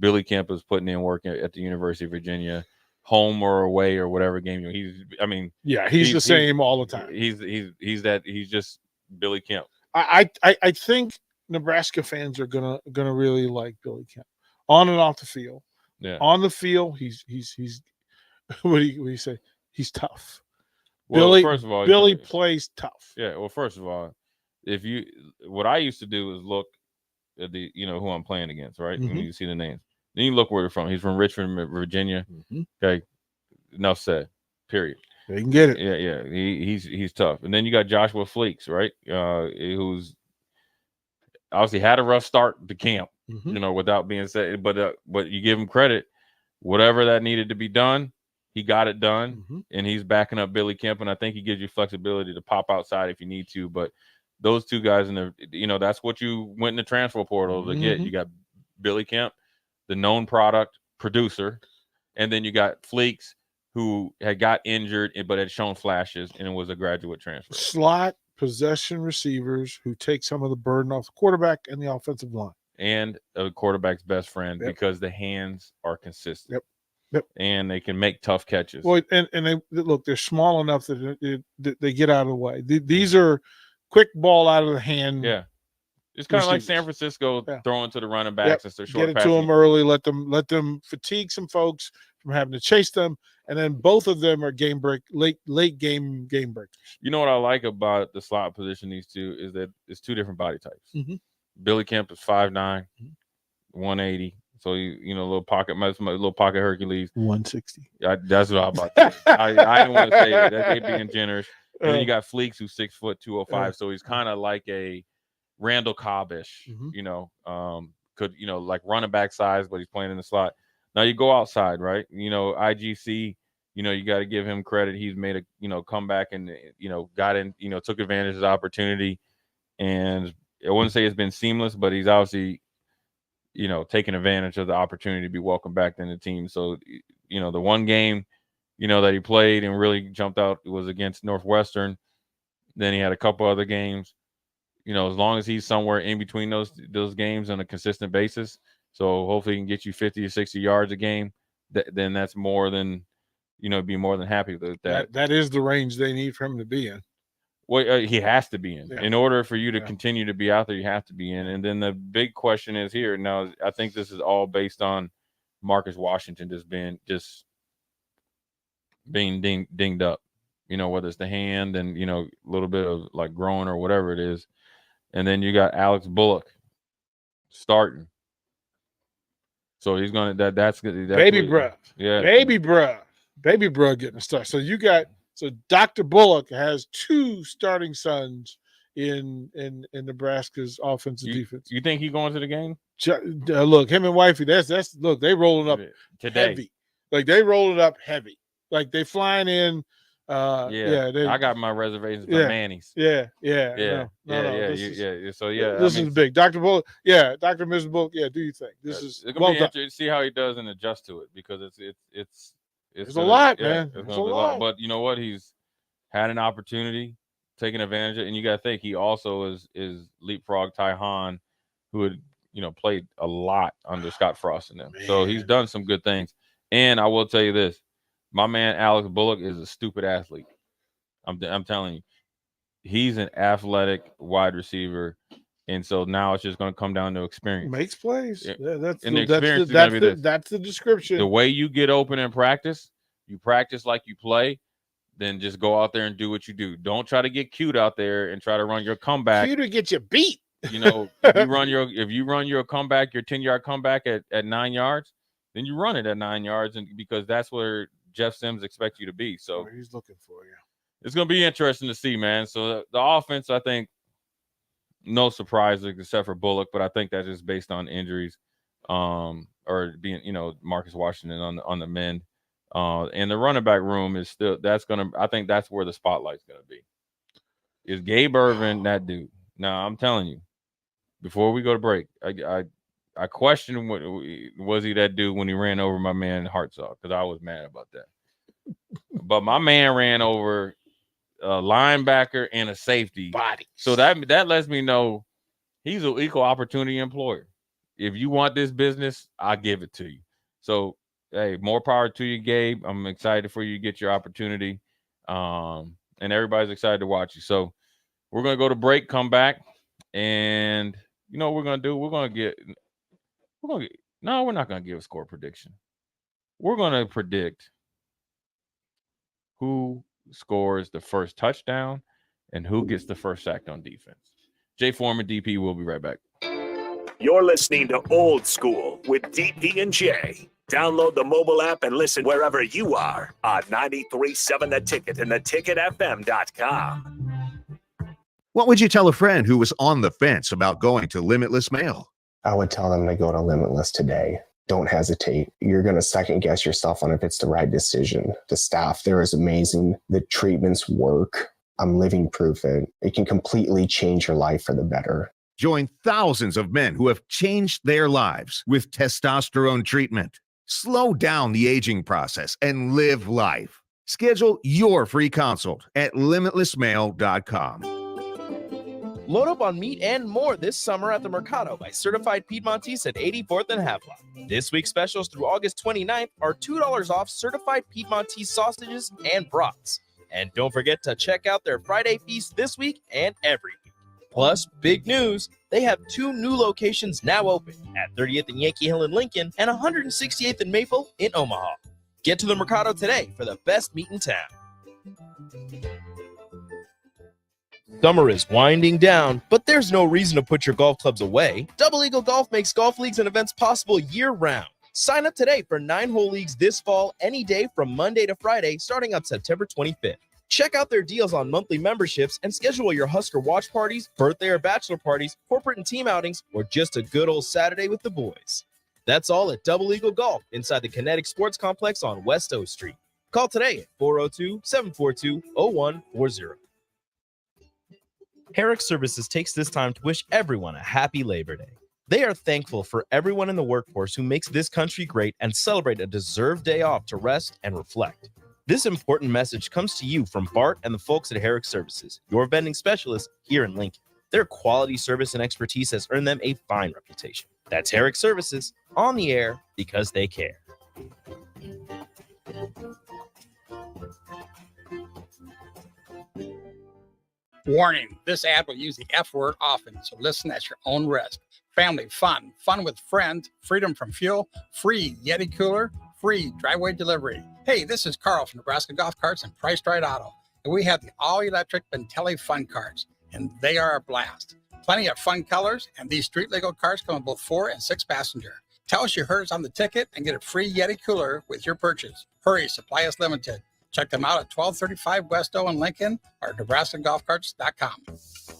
Speaker 10: Billy Kemp is putting in work at the University of Virginia, home or away or whatever game. He's
Speaker 12: the same all the time.
Speaker 10: He's just Billy Kemp.
Speaker 12: I think Nebraska fans are gonna really like Billy Kemp on and off the field.
Speaker 10: Yeah.
Speaker 12: On the field, he's what do you say? He's tough.
Speaker 10: Well, first of all,
Speaker 12: Billy plays tough.
Speaker 10: Yeah. Well, first of all, what I used to do is look at the who I'm playing against, right? When you see the names, then you look where they're from. He's from Richmond, Virginia. Okay, enough said. Period.
Speaker 12: They can get it.
Speaker 10: Yeah. He's tough. And then you got Joshua Fleeks, right? Who's obviously had a rough start to camp, without being said. But you give him credit. Whatever that needed to be done, he got it done, and he's backing up Billy Kemp. And I think he gives you flexibility to pop outside if you need to. But those two guys that's what you went in the transfer portal to get. You got Billy Kemp, the known product producer, and then you got Fleeks, who had got injured but had shown flashes and was a graduate transfer.
Speaker 12: Slot possession receivers who take some of the burden off the quarterback and the offensive line.
Speaker 10: And a quarterback's best friend because the hands are consistent.
Speaker 12: Yep.
Speaker 10: And they can make tough catches.
Speaker 12: Well, and they're small enough that they get out of the way. These are quick ball out of the hand.
Speaker 10: Yeah. It's kind of like San Francisco throwing to the running backs and short
Speaker 12: get it to them early, let them fatigue some folks from having to chase them, and then both of them are late game breakers.
Speaker 10: You know what I like about the slot position, these two, is that it's two different body types. Billy Kemp is 5'9", 180. So little pocket Hercules.
Speaker 12: 160.
Speaker 10: That's what I'm about to say. I didn't want to say that. They being generous. And then you got Fleeks, who's 6 foot 205. So he's kind of like a Randall Cobb-ish, like running back size, but he's playing in the slot. Now you go outside, right? IGC, you got to give him credit. He's made a comeback and got in, took advantage of the opportunity. And I wouldn't say it's been seamless, but he's obviously taking advantage of the opportunity to be welcomed back in the team. So, the one game, that he played and really jumped out was against Northwestern. Then he had a couple other games. As long as he's somewhere in between those games on a consistent basis, so hopefully he can get you 50 or 60 yards a game, then that's more than, be more than happy with that.
Speaker 12: That is the range they need for him to be in.
Speaker 10: Well, he has to be in.
Speaker 12: Yeah.
Speaker 10: In order for you to continue to be out there, you have to be in. And then the big question is here. Now, I think this is all based on Marcus Washington being dinged up, whether it's the hand and, a little bit of like groin or whatever it is. And then you got Alex Bullock starting. So he's going to, that's
Speaker 12: baby bruh.
Speaker 10: Yeah.
Speaker 12: Baby bruh getting a start. So Dr. Bullock has 2 starting sons in Nebraska's offensive defense.
Speaker 10: You think he's going to the game?
Speaker 12: Look, him and wifey, look, they rolling up
Speaker 10: today.
Speaker 12: Heavy. Like they rolling up heavy. Like they flying in.
Speaker 10: I got my reservations for Manny's.
Speaker 12: Yeah.
Speaker 10: So
Speaker 12: this is big. Dr. Bullock, Dr. Mrs. Bullock, do you think this is
Speaker 10: it's gonna be interesting to see how he does and adjust to it, because it's
Speaker 12: a lot, man. It's a lot.
Speaker 10: But you know what? He's had an opportunity, taking advantage of it, and you got to think he also is leapfrog Ty Hahn, who had played a lot under Scott Frost and them. So he's done some good things. And I will tell you this. My man Alex Bullock is a stupid athlete. I'm telling you, he's an athletic wide receiver, and so now it's just going to come down to experience.
Speaker 12: Makes plays.
Speaker 10: Yeah.
Speaker 12: That's the description.
Speaker 10: The way you get open in practice, you practice like you play. Then just go out there and do what you do. Don't try to get cute out there and try to run your comeback.
Speaker 12: Cute to get you beat.
Speaker 10: If you run your comeback, your 10-yard comeback at 9 yards, then you run it at 9 yards, and because that's where Jeff Sims expects you to be. So
Speaker 12: he's looking for you.
Speaker 10: It's going to be interesting to see, man. So the offense, I think, no surprises except for Bullock, but I think that's just based on injuries, or being, Marcus Washington on the mend. And the running back room is still, I think that's where the spotlight's going to be. Is Gabe Irvin that dude? Now, I'm telling you, before we go to break, I question was he that dude when he ran over my man Hartzog, because I was mad about that. But my man ran over a linebacker and a safety.
Speaker 12: Body.
Speaker 10: So that lets me know he's an equal opportunity employer. If you want this business, I'll give it to you. So, hey, more power to you, Gabe. I'm excited for you to get your opportunity. And everybody's excited to watch you. So we're going to go to break, come back, and you know what we're going to do? We're not going to give a score prediction. We're going to predict who scores the first touchdown and who gets the first sack on defense. Jay Foreman, DP, we'll be right back.
Speaker 7: You're listening to Old School with DP and J. Download the mobile app and listen wherever you are on 93.7 The Ticket and theticketfm.com.
Speaker 15: What would you tell a friend who was on the fence about going to Limitless Mail?
Speaker 16: I would tell them to go to Limitless today. Don't hesitate. You're going to second guess yourself on if it's the right decision. The staff there is amazing. The treatments work. I'm living proof that it can completely change your life for the better.
Speaker 15: Join thousands of men who have changed their lives with testosterone treatment. Slow down the aging process and live life. Schedule your free consult at limitlessmail.com.
Speaker 2: Load up on meat and more this summer at the Mercado by Certified Piedmontese at 84th and Havelock. This week's specials through August 29th are $2 off Certified Piedmontese sausages and brats. And don't forget to check out their Friday feast this week and every week. Plus, big news, they have 2 new locations now open at 30th and Yankee Hill in Lincoln and 168th and Maple in Omaha. Get to the Mercado today for the best meat in town. Summer is winding down, but there's no reason to put your golf clubs away. Double Eagle Golf makes golf leagues and events possible year-round. Sign up today for 9-hole leagues this fall, any day from Monday to Friday, starting on September 25th. Check out their deals on monthly memberships and schedule your Husker watch parties, birthday or bachelor parties, corporate and team outings, or just a good old Saturday with the boys. That's all at Double Eagle Golf inside the Kinetic Sports Complex on West O Street. Call today at 402-742-0140. Herrick Services takes this time to wish everyone a happy Labor Day.
Speaker 3: They are thankful for everyone in the workforce who makes this country great and celebrate a deserved day off to rest and reflect. This important message comes to you from Bart and the folks at Herrick Services, your vending specialists here in Lincoln. Their quality service and expertise has earned them a fine reputation. That's Herrick Services, on the air because they care.
Speaker 17: Warning, this ad will use the F word often, so listen at your own risk. Family fun, fun with friends, freedom from fuel, free Yeti cooler, free driveway delivery. Hey, this is Carl from Nebraska Golf Carts and Priced Right Auto, and we have the all-electric Bentelli Fun Carts, and they are a blast. Plenty of fun colors, and these street legal carts come with both 4 and 6 passenger. Tell us you heard us on the ticket and get a free Yeti cooler with your purchase. Hurry, supply is limited. Check them out at 1235 West O in Lincoln or NebraskaGolfCarts.com.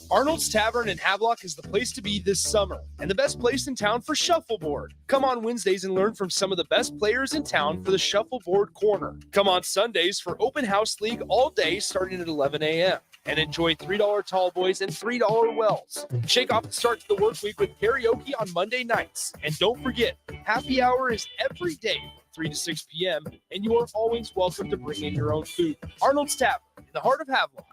Speaker 2: Arnold's Tavern in Havelock is the place to be this summer and the best place in town for shuffleboard. Come on Wednesdays and learn from some of the best players in town for the Shuffleboard Corner. Come on Sundays for Open House League all day starting at 11 a.m. and enjoy $3 tall boys and $3 wells. Shake off the start to the work week with karaoke on Monday nights. And don't forget, happy hour is every day from 3 to 6 p.m. and you are always welcome to bring in your own food. Arnold's Tavern in the heart of Havelock.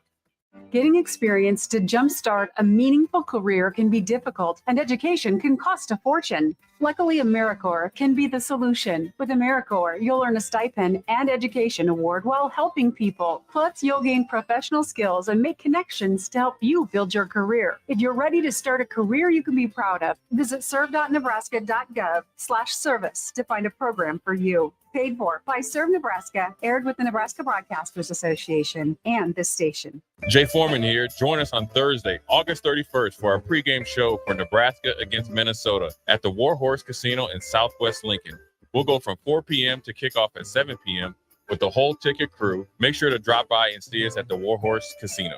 Speaker 18: Getting experience to jumpstart a meaningful career can be difficult, and education can cost a fortune. Luckily, AmeriCorps can be the solution. With AmeriCorps, you'll earn a stipend and education award while helping people. Plus, you'll gain professional skills and make connections to help you build your career. If you're ready to start a career you can be proud of, visit serve.nebraska.gov/service to find a program for you. Paid for by Serve Nebraska, aired with the Nebraska Broadcasters Association and this station.
Speaker 10: Jay Foreman here. Join us on Thursday, August 31st for our pregame show for Nebraska against Minnesota at the Warhorse Casino in Southwest Lincoln. We'll go from 4 p.m. to kickoff at 7 p.m. with the whole ticket crew. Make sure to drop by and see us at the Warhorse Casino.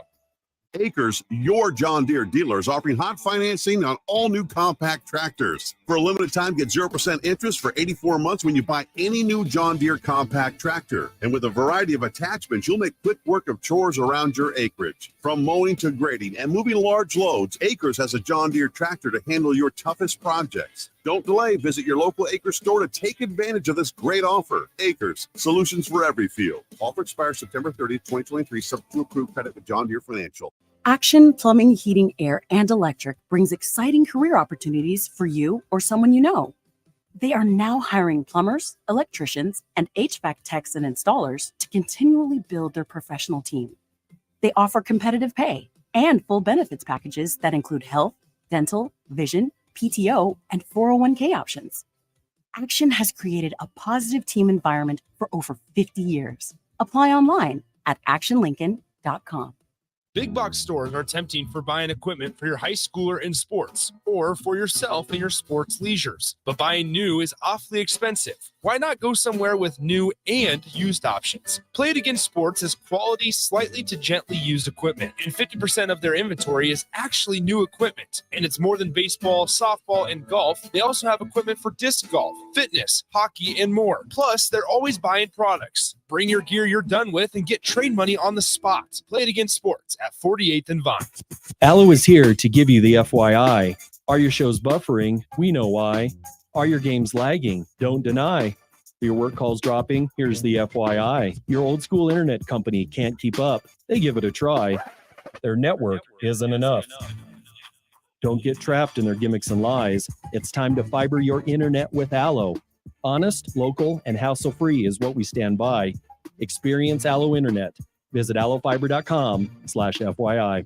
Speaker 23: Acres, your John Deere dealer, is offering hot financing on all new compact tractors. For a limited time, get 0% interest for 84 months when you buy any new John Deere compact tractor. And with a variety of attachments, you'll make quick work of chores around your acreage. From mowing to grading and moving large loads, Acres has a John Deere tractor to handle your toughest projects. Don't delay. Visit your local Acres store to take advantage of this great offer. Acres, solutions for every field. Offer expires September 30th, 2023, subject to approved credit with John Deere Financial.
Speaker 22: Action Plumbing, Heating, Air, and Electric brings exciting career opportunities for you or someone you know. They are now hiring plumbers, electricians, and HVAC techs and installers to continually build their professional team. They offer competitive pay and full benefits packages that include health, dental, vision, PTO, and 401k options. Action has created a positive team environment for over 50 years. Apply online at actionlincoln.com.
Speaker 2: Big box stores are tempting for buying equipment for your high schooler in sports or for yourself in your sports leisures. But buying new is awfully expensive. Why not go somewhere with new and used options? Play It Again Sports has quality, slightly to gently used equipment, and 50% of their inventory is actually new equipment. And it's more than baseball, softball, and golf. They also have equipment for disc golf, fitness, hockey, and more. Plus, they're always buying products. Bring your gear you're done with and get trade money on the spot. Play It Again Sports at 48th and Vine.
Speaker 24: Allo is here to give you the FYI. Are your shows buffering? We know why. Are your games lagging? Don't deny. Are your work calls dropping? Here's the FYI. Your old school internet company can't keep up. They give it a try. Their network isn't enough. Don't get trapped in their gimmicks and lies. It's time to fiber your internet with Allo. Honest, local, and hassle-free is what we stand by. Experience Allo Internet. Visit allofibra.com/FYI.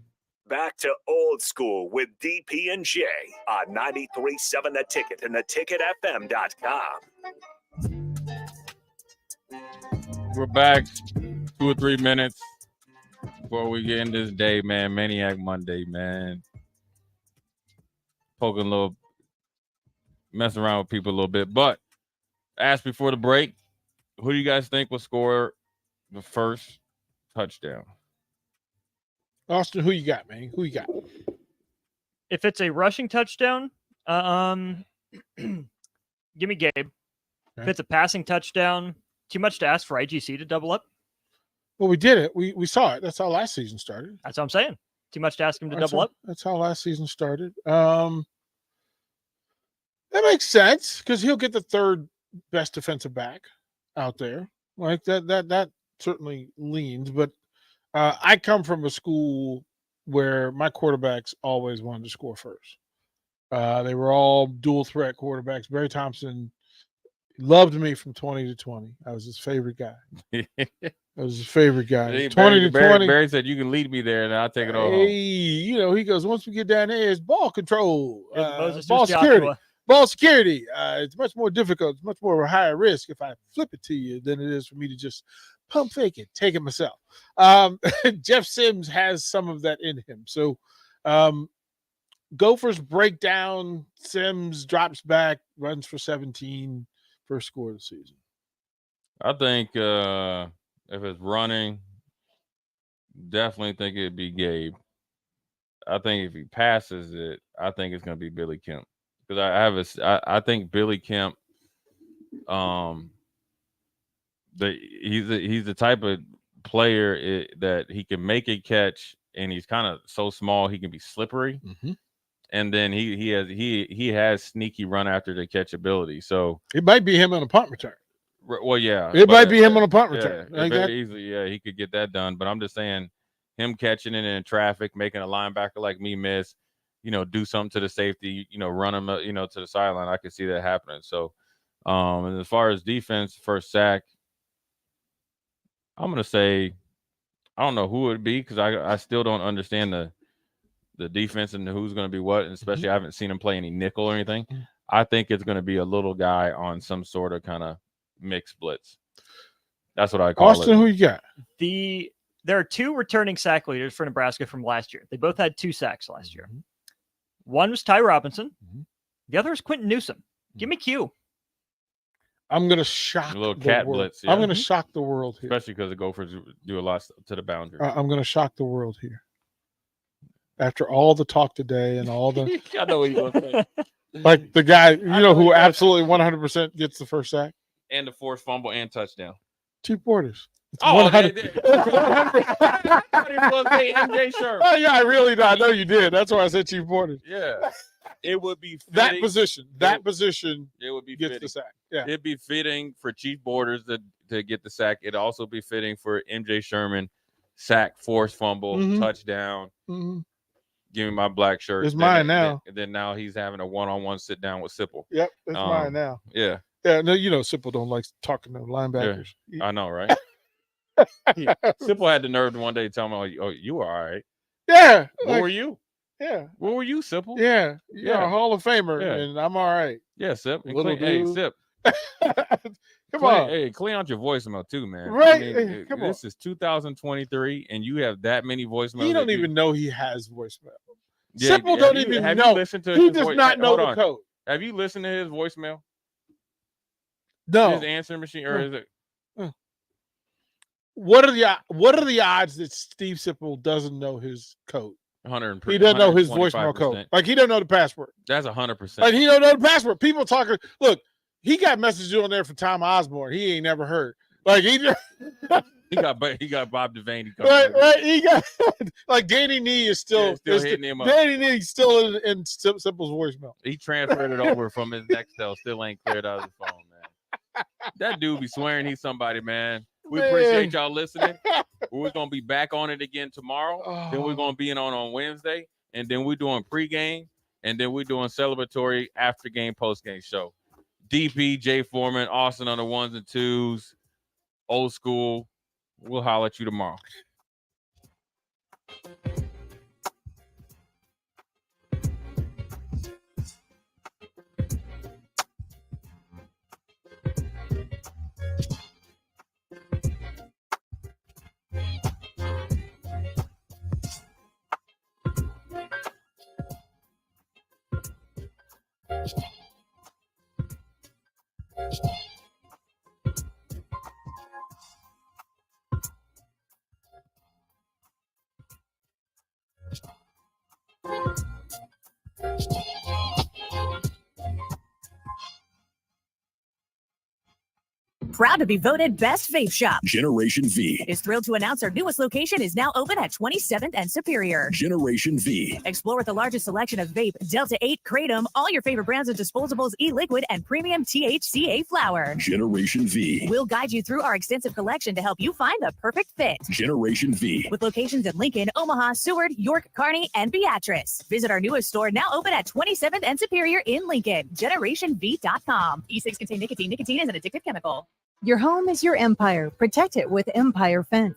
Speaker 7: Back to old school with DP and J on 93.7 The Ticket and theticketfm.com.
Speaker 10: We're back 2 or 3 minutes before we get in this day, man. Maniac Monday, man. Poking a little, messing around with people a little bit. But asked before the break, who do you guys think will score the first touchdown?
Speaker 12: Austin, who you got, man? Who you got?
Speaker 25: If it's a rushing touchdown, give me Gabe.
Speaker 12: Okay.
Speaker 25: If it's a passing touchdown, too much to ask for IGC to double up.
Speaker 12: Well, we did it. We saw it. That's how last season started.
Speaker 25: That's what I'm saying. Too much to ask him to double up.
Speaker 12: That's how last season started. That makes sense because he'll get the third best defensive back out there. Like that certainly leans. But I come from a school where my quarterbacks always wanted to score first. They were all dual threat quarterbacks. Barry Thompson loved me from 20 to 20. I was his favorite guy. I was his favorite guy. 20 to 20.
Speaker 10: Barry said, you can lead me there, and I'll take it all
Speaker 12: Hey,
Speaker 10: home.
Speaker 12: he goes, once we get down there, it's ball control,
Speaker 25: Moses
Speaker 12: ball
Speaker 25: Joshua.
Speaker 12: security. Ball security. It's much more difficult. It's much more of a higher risk if I flip it to you than it is for me to just pump fake it, take it myself. Jeff Sims has some of that in him. So Gophers break down. Sims drops back, runs for 17, first score of the season.
Speaker 10: I think if it's running, definitely think it'd be Gabe. I think if he passes it, I think it's going to be Billy Kemp. Because I think Billy Kemp, he's the type of player that he can make a catch, and he's kind of so small he can be slippery, and then he has sneaky run after the catch ability. So
Speaker 12: it might be him on a punt return.
Speaker 10: Well, yeah,
Speaker 12: it might be him on a punt return.
Speaker 10: Yeah, very easily, yeah, he could get that done. But I'm just saying, him catching it in traffic, making a linebacker like me miss. Do something to the safety, run him, to the sideline. I could see that happening. So, and as far as defense, first sack, I'm going to say, I don't know who it would be because I still don't understand the defense and who's going to be what, and especially I haven't seen him play any nickel or anything. I think it's going to be a little guy on some sort of kind of mixed blitz. That's what I call it.
Speaker 12: Austin, who you got?
Speaker 25: There are two returning sack leaders for Nebraska from last year. They both had 2 sacks last year. One was Ty Robinson. The other is Quentin Newsom. Give me Q.
Speaker 12: I'm going to shock
Speaker 10: a little
Speaker 12: the
Speaker 10: cat
Speaker 12: world.
Speaker 10: blitz. Yeah.
Speaker 12: I'm going to shock the world here.
Speaker 10: Especially because the Gophers do a lot to the boundary.
Speaker 12: I'm going to shock the world here. After all the talk today and all the
Speaker 10: I know what you're going to say.
Speaker 12: Like the guy, who absolutely 100% gets the first sack.
Speaker 10: And the forced fumble and touchdown.
Speaker 12: Chief Borders. It's
Speaker 10: Oh,
Speaker 12: 100.
Speaker 10: I thought he was going to say MJ Sherman.
Speaker 12: Oh, yeah, I know you did. That's why I said Chief Borders.
Speaker 10: Yeah. It would be fitting.
Speaker 12: That position
Speaker 10: it would be
Speaker 12: gets
Speaker 10: fitting.
Speaker 12: the sack. Yeah.
Speaker 10: It'd be fitting for Chief Borders to get the sack. It'd also be fitting for MJ Sherman, sack, forced fumble, touchdown. Give me my black shirt.
Speaker 12: It's mine now.
Speaker 10: And then now he's having a one-on-one sit down with Sipple.
Speaker 12: Yep, it's mine now.
Speaker 10: Yeah.
Speaker 12: Yeah, no, Sipple don't like talking to linebackers.
Speaker 10: Yeah, I know, right? Sipple had the nerve to one day tell me, "Oh, you are all right."
Speaker 12: Yeah.
Speaker 10: What were you?
Speaker 12: Yeah.
Speaker 10: What were you, Sipple?
Speaker 12: Yeah. You're a Hall of Famer, and I'm all right.
Speaker 10: Yeah, Sip.
Speaker 12: Hey,
Speaker 10: Sip.
Speaker 12: Come on.
Speaker 10: Hey, clean out your voicemail too, man.
Speaker 12: Right. Come on.
Speaker 10: This is 2023, and you have that many voicemails.
Speaker 12: He don't even know he has voicemail.
Speaker 10: Yeah,
Speaker 12: Simple don't even
Speaker 10: have
Speaker 12: know.
Speaker 10: You listened to
Speaker 12: He does not know the code.
Speaker 10: Have you listened to his voicemail?
Speaker 12: No.
Speaker 10: His answering machine, or is it?
Speaker 12: What are the odds that Steve Sipple doesn't know his code?
Speaker 10: 100%.
Speaker 12: He doesn't know his voicemail code. Like he doesn't know the password.
Speaker 10: That's 100%.
Speaker 12: Like he don't know the password. People talking. Look, he got messages on there for Tom Osborne. He ain't never heard. Like he
Speaker 10: got Bob Devaney.
Speaker 12: Right. He got like Danny Nee is still
Speaker 10: hitting him up.
Speaker 12: Danny Nee still in Simple's voicemail.
Speaker 10: He transferred it over from his Nextel. Still ain't cleared out of the phone, man. That dude be swearing he's somebody, man. We appreciate y'all listening. We're gonna be back on it again tomorrow. Then we're gonna be on Wednesday, and then we're doing pregame, and then we're doing celebratory after game, post game show. DP, Jay Foreman, Austin on the 1s and 2s, old school. We'll holler at you tomorrow.
Speaker 4: proud to be voted Best Vape Shop.
Speaker 7: Generation V.
Speaker 4: Is thrilled to announce our newest location is now open at 27th and Superior.
Speaker 7: Generation V.
Speaker 4: Explore with the largest selection of vape, Delta 8, Kratom, all your favorite brands of disposables, e-liquid, and premium THCA flower.
Speaker 7: Generation V.
Speaker 4: We'll guide you through our extensive collection to help you find the perfect fit.
Speaker 7: Generation V.
Speaker 4: With locations in Lincoln, Omaha, Seward, York, Kearney, and Beatrice. Visit our newest store now open at 27th and Superior in Lincoln. GenerationV.com. E-cigs contain nicotine. Nicotine is an addictive chemical.
Speaker 5: Your home is your empire. Protect it with Empire Fence.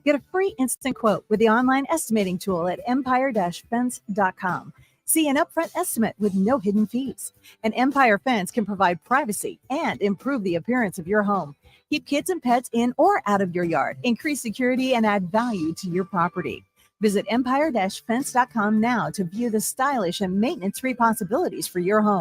Speaker 5: Get a free instant quote with the online estimating tool at empire-fence.com. See an upfront estimate with no hidden fees. An Empire Fence can provide privacy and improve the appearance of your home. Keep kids and pets in or out of your yard. Increase security and add value to your property. Visit empire-fence.com now to view the stylish and maintenance-free possibilities for your home.